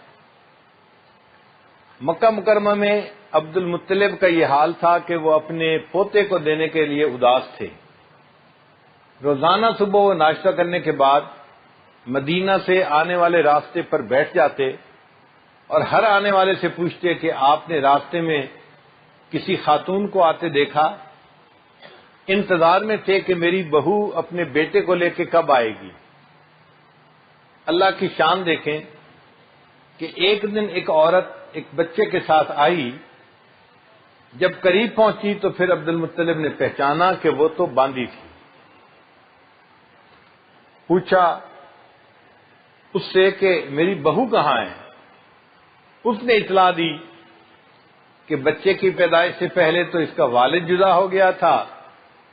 مکہ مکرمہ میں عبد المطلب کا یہ حال تھا کہ وہ اپنے پوتے کو دینے کے لیے اداس تھے۔ روزانہ صبح وہ ناشتہ کرنے کے بعد مدینہ سے آنے والے راستے پر بیٹھ جاتے اور ہر آنے والے سے پوچھتے کہ آپ نے راستے میں کسی خاتون کو آتے دیکھا؟ انتظار میں تھے کہ میری بہو اپنے بیٹے کو لے کے کب آئے گی۔ اللہ کی شان دیکھیں کہ ایک دن ایک عورت ایک بچے کے ساتھ آئی، جب قریب پہنچی تو پھر عبد المطلب نے پہچانا کہ وہ تو باندھی تھی۔ پوچھا اس سے کہ میری بہو کہاں ہے؟ اس نے اطلاع دی کہ بچے کی پیدائش سے پہلے تو اس کا والد جدا ہو گیا تھا،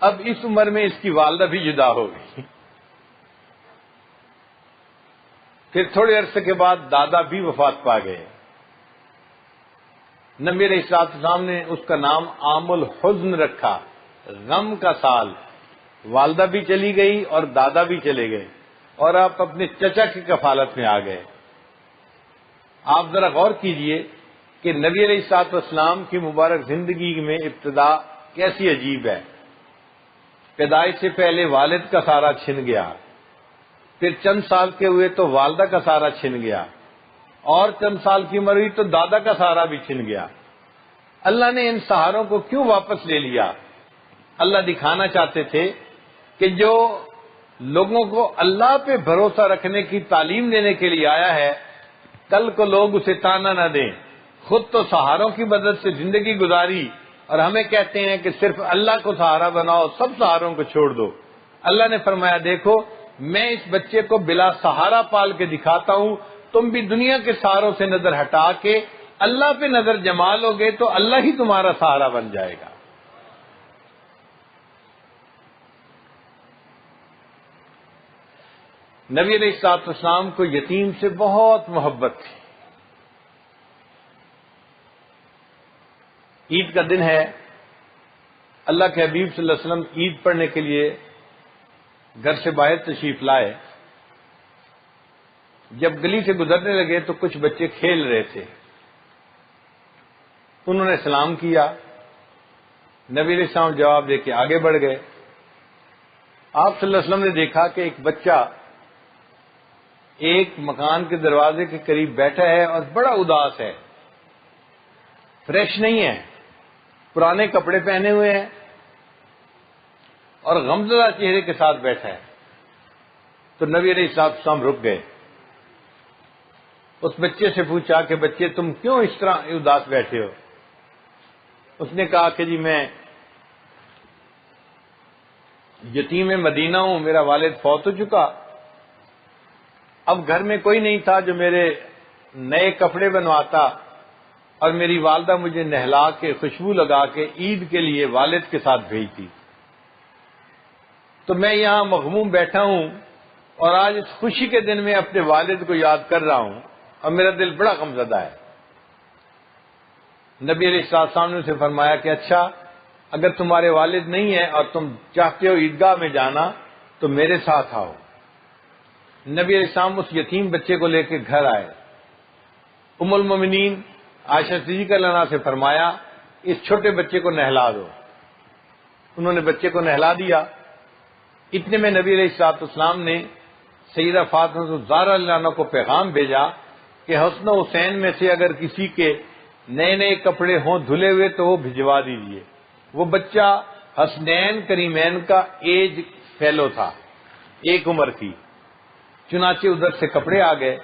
اب اس عمر میں اس کی والدہ بھی جدا ہو گئی۔ پھر تھوڑے عرصے کے بعد دادا بھی وفات پا گئے۔ نبی علیہ السلام نے اس کا نام عام الحزن رکھا، غم کا سال۔ والدہ بھی چلی گئی اور دادا بھی چلے گئے، اور آپ اپنے چچا کی کفالت میں آ گئے۔ آپ ذرا غور کیجئے کہ نبی علیہ السلام کی مبارک زندگی میں ابتدا کیسی عجیب ہے۔ پیدائش سے پہلے والد کا سارا چھن گیا، پھر چند سال کے ہوئے تو والدہ کا سارا چھن گیا، اور چند سال کی عمر ہوئی تو دادا کا سہارا بھی چھن گیا۔ اللہ نے ان سہاروں کو کیوں واپس لے لیا؟ اللہ دکھانا چاہتے تھے کہ جو لوگوں کو اللہ پہ بھروسہ رکھنے کی تعلیم دینے کے لیے آیا ہے، کل کو لوگ اسے تانا نہ دیں۔ خود تو سہاروں کی مدد سے زندگی گزاری، اور ہمیں کہتے ہیں کہ صرف اللہ کو سہارا بناؤ، سب سہاروں کو چھوڑ دو۔ اللہ نے فرمایا دیکھو میں اس بچے کو بلا سہارا پال کے دکھاتا ہوں، تم بھی دنیا کے سہاروں سے نظر ہٹا کے اللہ پہ نظر جما لو گے تو اللہ ہی تمہارا سہارا بن جائے گا۔ نبی علیہ السلام کو یتیم سے بہت محبت تھی۔ عید کا دن ہے، اللہ کے حبیب صلی اللہ علیہ وسلم عید پڑھنے کے لیے گھر سے باہر تشریف لائے۔ جب گلی سے گزرنے لگے تو کچھ بچے کھیل رہے تھے، انہوں نے سلام کیا، نبی علیہ السلام جواب دے کے آگے بڑھ گئے۔ آپ صلی اللہ علیہ وسلم نے دیکھا کہ ایک بچہ ایک مکان کے دروازے کے قریب بیٹھا ہے اور بڑا اداس ہے، فریش نہیں ہے، پرانے کپڑے پہنے ہوئے ہیں اور غمزدہ چہرے کے ساتھ بیٹھا ہے۔ تو نبی علیہ السلام رک گئے، اس بچے سے پوچھا کہ بچے تم کیوں اس طرح اداس بیٹھے ہو؟ اس نے کہا کہ جی میں یتیم مدینہ ہوں، میرا والد فوت ہو چکا، اب گھر میں کوئی نہیں تھا جو میرے نئے کپڑے بنواتا، اور میری والدہ مجھے نہلا کے خوشبو لگا کے عید کے لیے والد کے ساتھ بھیجتی، تو میں یہاں مغموم بیٹھا ہوں اور آج اس خوشی کے دن میں اپنے والد کو یاد کر رہا ہوں اور میرا دل بڑا غمزدہ ہے۔ نبی علیہ السلام نے اسے فرمایا کہ اچھا اگر تمہارے والد نہیں ہیں اور تم چاہتے ہو عیدگاہ میں جانا تو میرے ساتھ آؤ۔ نبی علیہ السلام اس یتیم بچے کو لے کے گھر آئے. ام المومنین عائشہ صدیقہ رضی اللہ عنہا سے فرمایا اس چھوٹے بچے کو نہلا دو. انہوں نے بچے کو نہلا دیا. اتنے میں نبی علیہ الصلوۃ والسلام نے سیدہ فاطمہ الزہرا رضی اللہ عنہا کو پیغام بھیجا کہ حسن و حسین میں سے اگر کسی کے نئے نئے کپڑے ہوں دھلے ہوئے تو وہ بھجوا دیجیے. وہ بچہ حسنین کریمین کا ایج فیلو تھا، ایک عمر تھی. چنانچہ ادھر سے کپڑے آ گئے.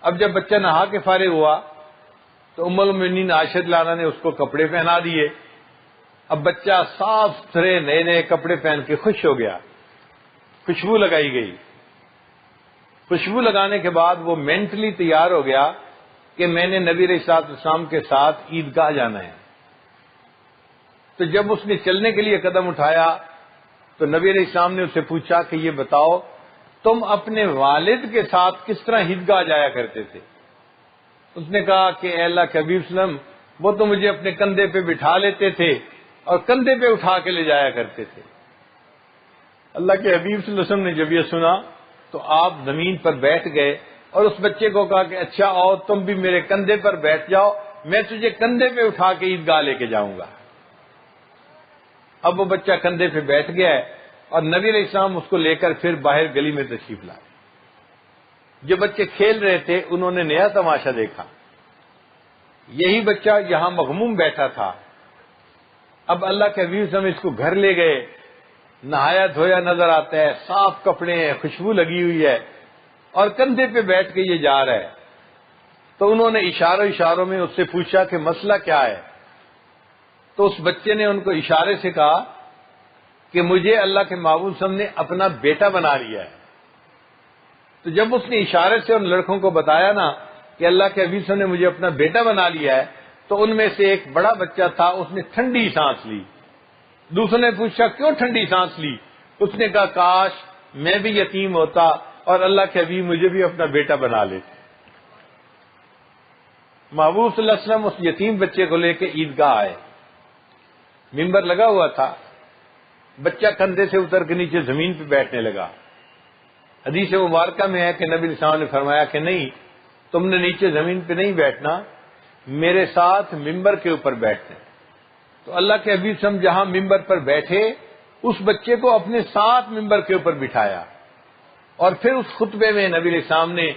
اب جب بچہ نہا کے فارغ ہوا تو ام المؤمنین عائشہ رضی اللہ عنہا نے اس کو کپڑے پہنا دیے. اب بچہ صاف ستھرے نئے نئے کپڑے پہن کے خوش ہو گیا. خوشبو لگائی گئی. خوشبو لگانے کے بعد وہ مینٹلی تیار ہو گیا کہ میں نے نبی علیہ الصلوۃ والسلام کے ساتھ عیدگاہ جانا ہے. تو جب اس نے چلنے کے لیے قدم اٹھایا تو نبی علیہ السلام نے اس سے پوچھا کہ یہ بتاؤ تم اپنے والد کے ساتھ کس طرح عیدگاہ جایا کرتے تھے؟ اس نے کہا کہ اے اللہ کے حبیب صلی اللہ علیہ وسلم وہ تو مجھے اپنے کندھے پہ بٹھا لیتے تھے اور کندھے پہ اٹھا کے لے جایا کرتے تھے. اللہ کے حبیب صلی اللہ علیہ وسلم نے جب یہ سنا تو آپ زمین پر بیٹھ گئے اور اس بچے کو کہا کہ اچھا آؤ تم بھی میرے کندھے پر بیٹھ جاؤ، میں تجھے کندھے پہ اٹھا کے عیدگاہ لے کے جاؤں گا. اب وہ بچہ کندھے پہ بیٹھ گیا ہے اور نبی علیہ السلام اس کو لے کر پھر باہر گلی میں تشریف لائے. جو بچے کھیل رہے تھے انہوں نے نیا تماشا دیکھا. یہی بچہ یہاں مغموم بیٹھا تھا. اب اللہ کے حبیب صلی اللہ علیہ وسلم اس کو گھر لے گئے. نہایا دھویا نظر آتا ہے، صاف کپڑے ہیں، خوشبو لگی ہوئی ہے اور کندھے پہ بیٹھ کے یہ جا رہا ہے. تو انہوں نے اشاروں میں اس سے پوچھا کہ مسئلہ کیا ہے؟ تو اس بچے نے ان کو اشارے سے کہا کہ مجھے اللہ کے محبوب صلی اللہ علیہ وسلم نے اپنا بیٹا بنا لیا ہے. تو جب اس نے اشارے سے ان لڑکوں کو بتایا نا کہ اللہ کے حبیب صلی اللہ علیہ وسلم نے مجھے اپنا بیٹا بنا لیا ہے تو ان میں سے ایک بڑا بچہ تھا، اس نے ٹھنڈی سانس لی. دوسرے نے پوچھا کیوں ٹھنڈی سانس لی؟ اس نے کہا کاش میں بھی یتیم ہوتا اور اللہ کے حبیب مجھے بھی اپنا بیٹا بنا لیتے. محبوب صلی اللہ علیہ وسلم اس یتیم بچے کو لے کے عیدگاہ آئے. ممبر لگا ہوا تھا. بچہ کندھے سے اتر کے نیچے زمین پہ بیٹھنے لگا. حدیث مبارکہ میں ہے کہ نبی علیہ السلام نے فرمایا کہ نہیں، تم نے نیچے زمین پہ نہیں بیٹھنا، میرے ساتھ ممبر کے اوپر بیٹھنا. تو اللہ کے حبیب صلی اللہ علیہ وسلم جہاں ممبر پر بیٹھے اس بچے کو اپنے ساتھ ممبر کے اوپر بٹھایا اور پھر اس خطبے میں نبی علیہ السلام نے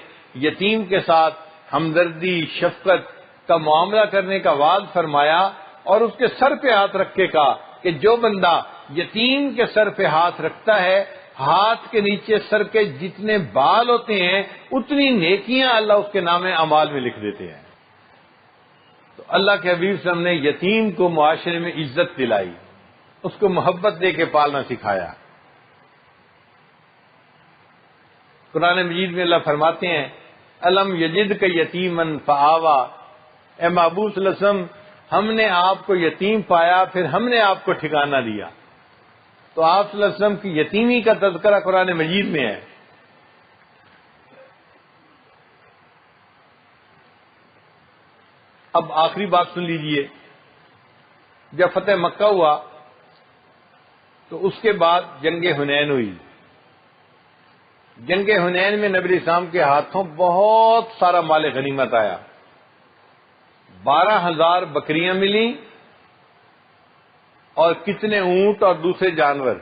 یتیم کے ساتھ ہمدردی شفقت کا معاملہ کرنے کا وعد فرمایا اور اس کے سر پہ ہاتھ رکھ کے کہا کہ جو بندہ یتیم کے سر پہ ہاتھ رکھتا ہے ہاتھ کے نیچے سر کے جتنے بال ہوتے ہیں اتنی نیکیاں اللہ اس کے نام اعمال میں لکھ دیتے ہیں. تو اللہ کے حبیب صلی اللہ علیہ وسلم نے یتیم کو معاشرے میں عزت دلائی، اس کو محبت دے کے پالنا سکھایا. قرآن مجید میں اللہ فرماتے ہیں الم یجد کا یتیمن فآوا. اے محبوب صلی اللہ علیہ وسلم ہم نے آپ کو یتیم پایا پھر ہم نے آپ کو ٹھکانہ دیا. تو آپ صلی اللہ علیہ وسلم کی یتیمی کا تذکرہ قرآن مجید میں ہے. اب آخری بات سن لیجئے. جب فتح مکہ ہوا تو اس کے بعد جنگ حنین ہوئی. جنگ حنین میں نبی اسلام کے ہاتھوں بہت سارا مال غنیمت آیا. 12,000 بکریاں ملیں اور کتنے اونٹ اور دوسرے جانور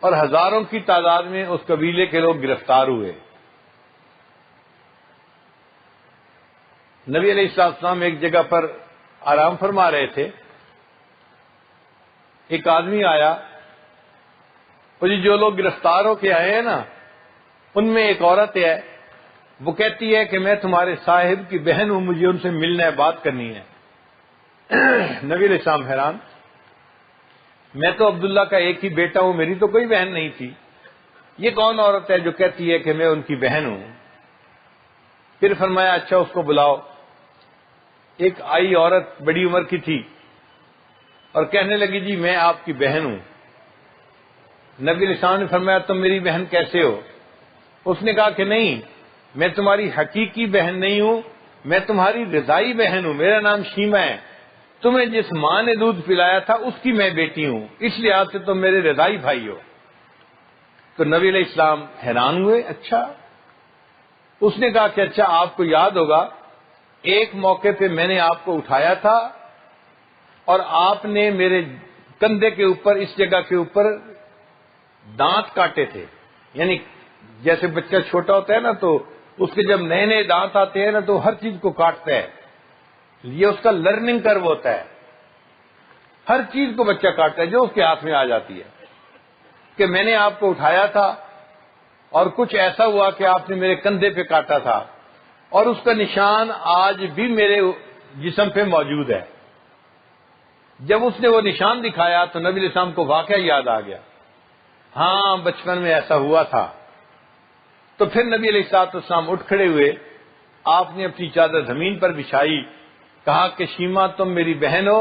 اور ہزاروں کی تعداد میں اس قبیلے کے لوگ گرفتار ہوئے. نبی علیہ السلام ایک جگہ پر آرام فرما رہے تھے. ایک آدمی آیا اور جو لوگ گرفتار ہو کے آئے ہیں نا ان میں ایک عورت ہے، وہ کہتی ہے کہ میں تمہارے صاحب کی بہن ہوں، مجھے ان سے ملنا ہے، بات کرنی ہے. نبی علیہ السلام حیران، میں تو عبداللہ کا ایک ہی بیٹا ہوں، میری تو کوئی بہن نہیں تھی، یہ کون عورت ہے جو کہتی ہے کہ میں ان کی بہن ہوں؟ پھر فرمایا اچھا اس کو بلاؤ. ایک آئی عورت بڑی عمر کی تھی اور کہنے لگی جی میں آپ کی بہن ہوں. نبی علیہ السلام نے فرمایا تم میری بہن کیسے ہو؟ اس نے کہا کہ نہیں، میں تمہاری حقیقی بہن نہیں ہوں، میں تمہاری رضائی بہن ہوں، میرا نام شیما ہے، تمہیں جس ماں نے دودھ پلایا تھا اس کی میں بیٹی ہوں، اس لیے آج سے تم میرے رضائی بھائی ہو. تو نبی علیہ السلام حیران ہوئے، اچھا اس نے کہا کہ اچھا آپ کو یاد ہوگا ایک موقع پہ میں نے آپ کو اٹھایا تھا اور آپ نے میرے کندھے کے اوپر اس جگہ کے اوپر دانت کاٹے تھے. یعنی جیسے بچہ چھوٹا ہوتا ہے نا تو اس کے جب نئے نئے دانت آتے ہیں نا تو ہر چیز کو کاٹتا ہے. یہ اس کا لرننگ کرو ہوتا ہے. ہر چیز کو بچہ کاٹتا ہے جو اس کے ہاتھ میں آ جاتی ہے. کہ میں نے آپ کو اٹھایا تھا اور کچھ ایسا ہوا کہ آپ نے میرے کندھے پہ کاٹا تھا اور اس کا نشان آج بھی میرے جسم پہ موجود ہے. جب اس نے وہ نشان دکھایا تو نبی علیہ السلام کو واقعہ یاد آ گیا. ہاں بچپن میں ایسا ہوا تھا. تو پھر نبی علیہ السلام اٹھ کھڑے ہوئے. آپ نے اپنی چادر زمین پر بچھائی, کہا کہ شیما تم میری بہن ہو,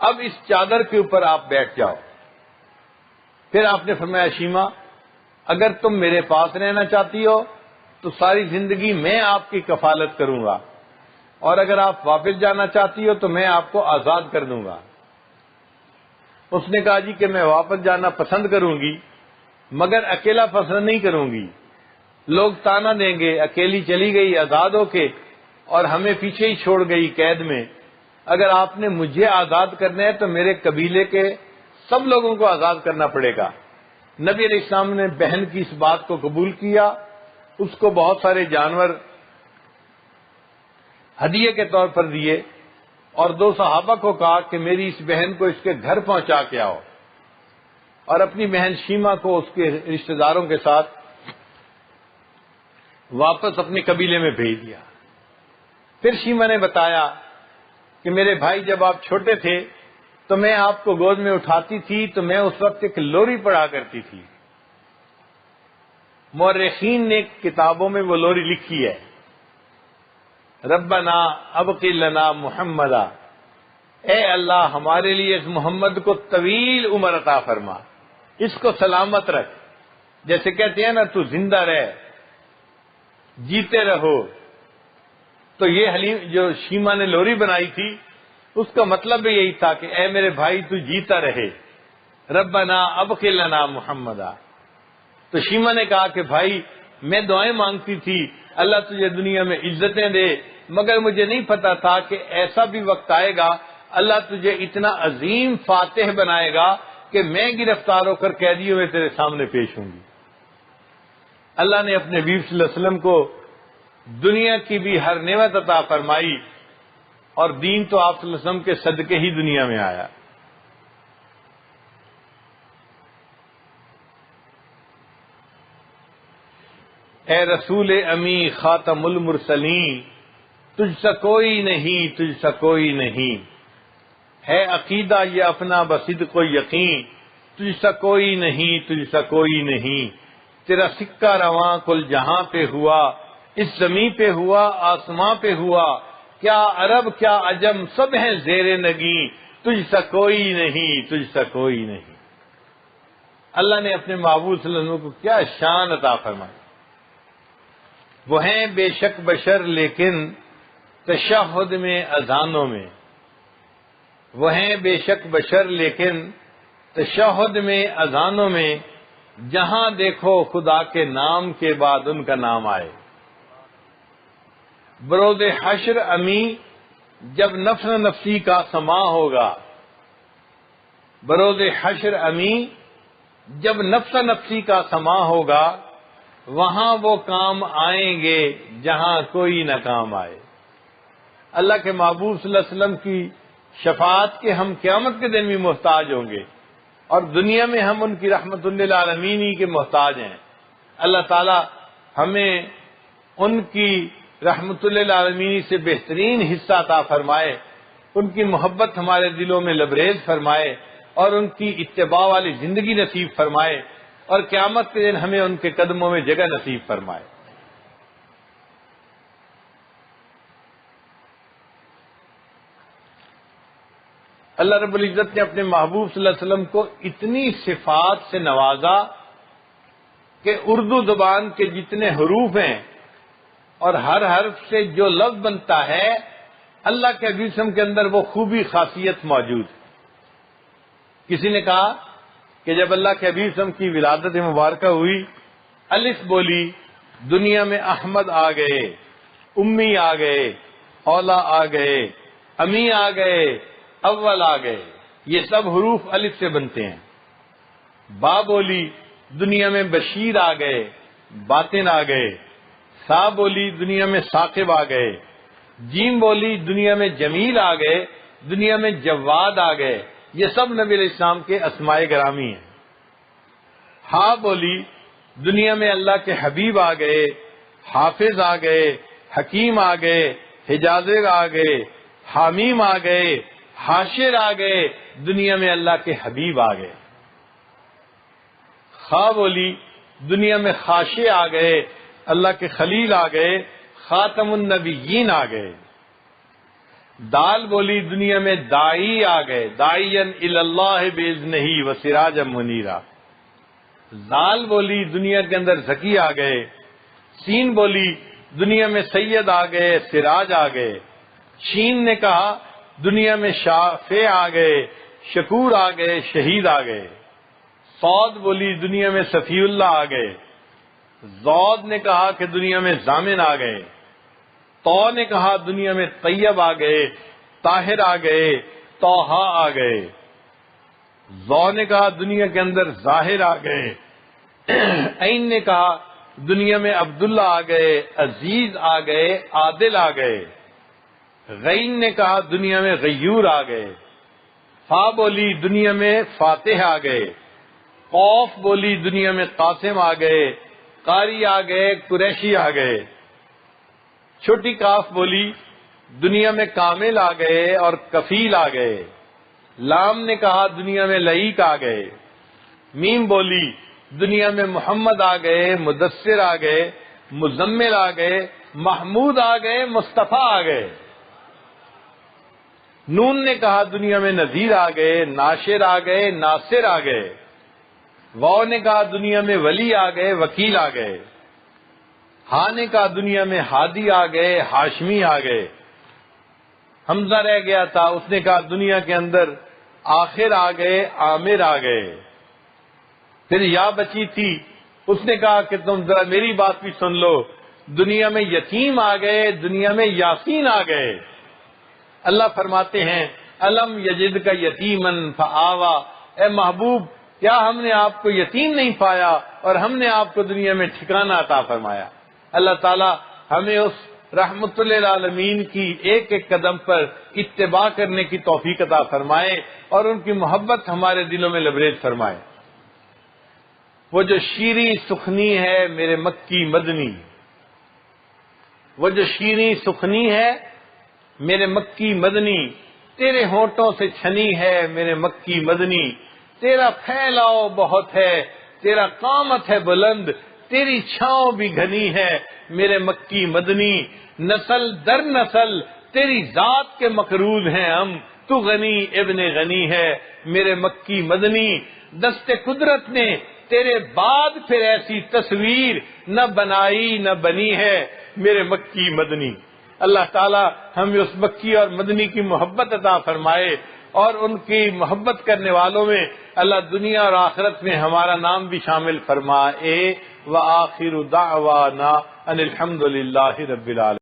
اب اس چادر کے اوپر آپ بیٹھ جاؤ. پھر آپ نے فرمایا شیما اگر تم میرے پاس رہنا چاہتی ہو تو ساری زندگی میں آپ کی کفالت کروں گا, اور اگر آپ واپس جانا چاہتی ہو تو میں آپ کو آزاد کر دوں گا. اس نے کہا جی کہ میں واپس جانا پسند کروں گی مگر اکیلا پسند نہیں کروں گی. لوگ تانا دیں گے اکیلی چلی گئی آزاد ہو کے اور ہمیں پیچھے ہی چھوڑ گئی قید میں. اگر آپ نے مجھے آزاد کرنا ہے تو میرے قبیلے کے سب لوگوں کو آزاد کرنا پڑے گا. نبی علیہ السلام نے بہن کی اس بات کو قبول کیا. اس کو بہت سارے جانور ہدیے کے طور پر دیے اور 2 صحابہ کو کہا کہ میری اس بہن کو اس کے گھر پہنچا کے آؤ, اور اپنی بہن شیما کو اس کے رشتہ داروں کے ساتھ واپس اپنے قبیلے میں بھیج دیا. پھر شیما نے بتایا کہ میرے بھائی جب آپ چھوٹے تھے تو میں آپ کو گود میں اٹھاتی تھی تو میں اس وقت ایک لوری پڑھا کرتی تھی. مورخین نے کتابوں میں وہ لوری لکھی ہے, ربنا ابقِ لنا محمدا, اے اللہ ہمارے لیے اس محمد کو طویل عمر عطا فرما, اس کو سلامت رکھ. جیسے کہتے ہیں نا تو زندہ رہ, جیتے رہو. تو یہ حلیم جو شیما نے لوری بنائی تھی اس کا مطلب بھی یہی تھا کہ اے میرے بھائی تو جیتا رہے, ربنا ابقِ لنا محمدا. تو شیما نے کہا کہ بھائی میں دعائیں مانگتی تھی اللہ تجھے دنیا میں عزتیں دے, مگر مجھے نہیں پتا تھا کہ ایسا بھی وقت آئے گا اللہ تجھے اتنا عظیم فاتح بنائے گا کہ میں گرفتار ہو کر قیدیوں میں تیرے سامنے پیش ہوں گی. اللہ نے اپنے حبیب صلی اللہ علیہ وسلم کو دنیا کی بھی ہر نعمت عطا فرمائی اور دین تو آپ صلی اللہ علیہ وسلم کے صدقے ہی دنیا میں آیا. اے رسول امی خاتم المرسلین, تجھ سا کوئی نہیں, تجھ سا کوئی نہیں, ہے عقیدہ یہ اپنا بصدق و یقین, تجھ سا کوئی نہیں, تجھ سا کوئی نہیں. تیرا سکہ رواں کل جہاں پہ ہوا, اس زمین پہ ہوا, آسماں پہ ہوا, کیا عرب کیا عجم سب ہیں زیر نگیں, تجھ سا کوئی نہیں, تجھ سا کوئی نہیں. اللہ نے اپنے محبوب صلی اللہ علیہ وسلم کو کیا شان عطا فرمائی. وہ ہیں بے شک بشر لیکن تشہد میں اذانوں میں, وہ ہیں بے شک بشر لیکن تشہد میں اذانوں میں, جہاں دیکھو خدا کے نام کے بعد ان کا نام آئے. بروز حشر امی جب نفس نفسی کا سما ہوگا, بروز حشر امی جب نفس نفسی کا سما ہوگا, وہاں وہ کام آئیں گے جہاں کوئی نہ کام آئے. اللہ کے محبوب صلی اللہ علیہ وسلم کی شفاعت کے ہم قیامت کے دن بھی محتاج ہوں گے, اور دنیا میں ہم ان کی رحمت للعالمین ہی کے محتاج ہیں. اللہ تعالی ہمیں ان کی رحمت للعالمین سے بہترین حصہ عطا فرمائے, ان کی محبت ہمارے دلوں میں لبریز فرمائے اور ان کی اتباع والی زندگی نصیب فرمائے, اور قیامت کے دن ہمیں ان کے قدموں میں جگہ نصیب فرمائے. اللہ رب العزت نے اپنے محبوب صلی اللہ علیہ وسلم کو اتنی صفات سے نوازا کہ اردو زبان کے جتنے حروف ہیں اور ہر حرف سے جو لفظ بنتا ہے اللہ کے حبیب صلی اللہ علیہ وسلم کے اندر وہ خوبی خاصیت موجود ہے. کسی نے کہا کہ جب اللہ کے حبیب صلی اللہ علیہ وسلم کی ولادت مبارکہ ہوئی, الف بولی, دنیا میں احمد آ گئے، امی آ گئے، اولا آ گئے، امی آ گئے، اول آ گئے، یہ سب حروف الف سے بنتے ہیں۔ با بولی، دنیا میں بشیر آ گئے، باطن آ گئے۔ سا بولی، دنیا میں ثاقب آ گئے۔ جیم بولی، دنیا میں جمیل آ گئے، دنیا میں جواد آ گئے۔ یہ سب نبی علیہ السلام کے اسماء گرامی ہیں۔ ہا بولی، دنیا میں اللہ کے حبیب آ گئے، حافظ آ گئے، حکیم آ گئے، حجازر آ گئے، حامیم آ گئے، حاشر آ گئے، دنیا میں اللہ کے حبیب آ گئے۔ خا بولی، دنیا میں خاشع آ گئے، اللہ کے خلیل آ گئے، خاتم النبیین آ گئے۔ دال بولی، دنیا میں دائی آ گئے، داعیا الی اللہ باذنہ وسراجا منیرا۔ زال بولی، دنیا کے اندر زکی آ گئے۔ سین بولی، دنیا میں سید آ گئے، سراج آ گئے۔ شین نے کہا، دنیا میں شافع آ گئے، شکور آ گئے، شہید آ گئے۔ صاد بولی، دنیا میں صفی اللہ آ گئے۔ زود نے کہا کہ دنیا میں ضامن آ گئے۔ تو نے کہا دنیا میں طیب آ گئے، طاہر آ گئے، طہا آ گئے۔ زو نے کہا دنیا کے اندر ظاہر آ گئے۔ عین نے کہا دنیا میں عبداللہ آ گئے، عزیز آ گئے، عادل آ گئے۔ غین نے کہا دنیا میں غیور آ گئے۔ فا بولی، دنیا میں فاتح آ گئے۔ قوف بولی، دنیا میں قاسم آ گئے، قاری آ گئے، قریشی آ گئے۔ چھوٹی کاف بولی، دنیا میں کامل آ گئے اور کفیل آ گئے۔ لام نے کہا دنیا میں لعیق آ گئے۔ میم بولی، دنیا میں محمد آ گئے، مدثر آ گئے، مزمل آ گئے، محمود آ گئے، مصطفیٰ آ گئے۔ نون نے کہا دنیا میں نذیر آ گئے، ناشر آ گئے، ناصر آ گئے۔ واو نے کہا دنیا میں ولی آ گئے، وکیل آ گئے۔ ہا نے کہا دنیا میں ہادی آ گئے، ہاشمی آ گئے۔ حمزہ رہ گیا تھا، اس نے کہا دنیا کے اندر آخر آ گئے، عامر آ گئے۔ پھر یا بچی تھی، اس نے کہا کہ تم ذرا میری بات بھی سن لو، دنیا میں یتیم آ گئے، دنیا میں یاسین آ گئے۔ اللہ فرماتے ہیں الم یجد کا یتیمن فآوا، اے محبوب کیا ہم نے آپ کو یتیم نہیں پایا اور ہم نے آپ کو دنیا میں ٹھکانہ عطا فرمایا۔ اللہ تعالی ہمیں اس رحمت للعالمین کی ایک ایک قدم پر اتباع کرنے کی توفیق عطا فرمائے اور ان کی محبت ہمارے دلوں میں لبریز فرمائے۔ وہ جو شیریں سخنی ہے میرے مکی مدنی، وہ جو شیریں سخنی ہے میرے مکی مدنی، تیرے ہونٹوں سے چھنی ہے میرے مکی مدنی۔ تیرا پھیلاؤ بہت ہے، تیرا قامت ہے بلند، تیری چھاؤں بھی گھنی ہے میرے مکی مدنی۔ نسل در نسل تیری ذات کے مقرون ہیں ہم، تو غنی ابن غنی ہے میرے مکی مدنی۔ دست قدرت نے تیرے بعد پھر ایسی تصویر نہ بنائی نہ بنی ہے میرے مکی مدنی۔ اللہ تعالی ہمیں اس مکی اور مدنی کی محبت عطا فرمائے اور ان کی محبت کرنے والوں میں اللہ دنیا اور آخرت میں ہمارا نام بھی شامل فرمائے۔ وآخر دعوانا ان الحمد للہ رب العالمین۔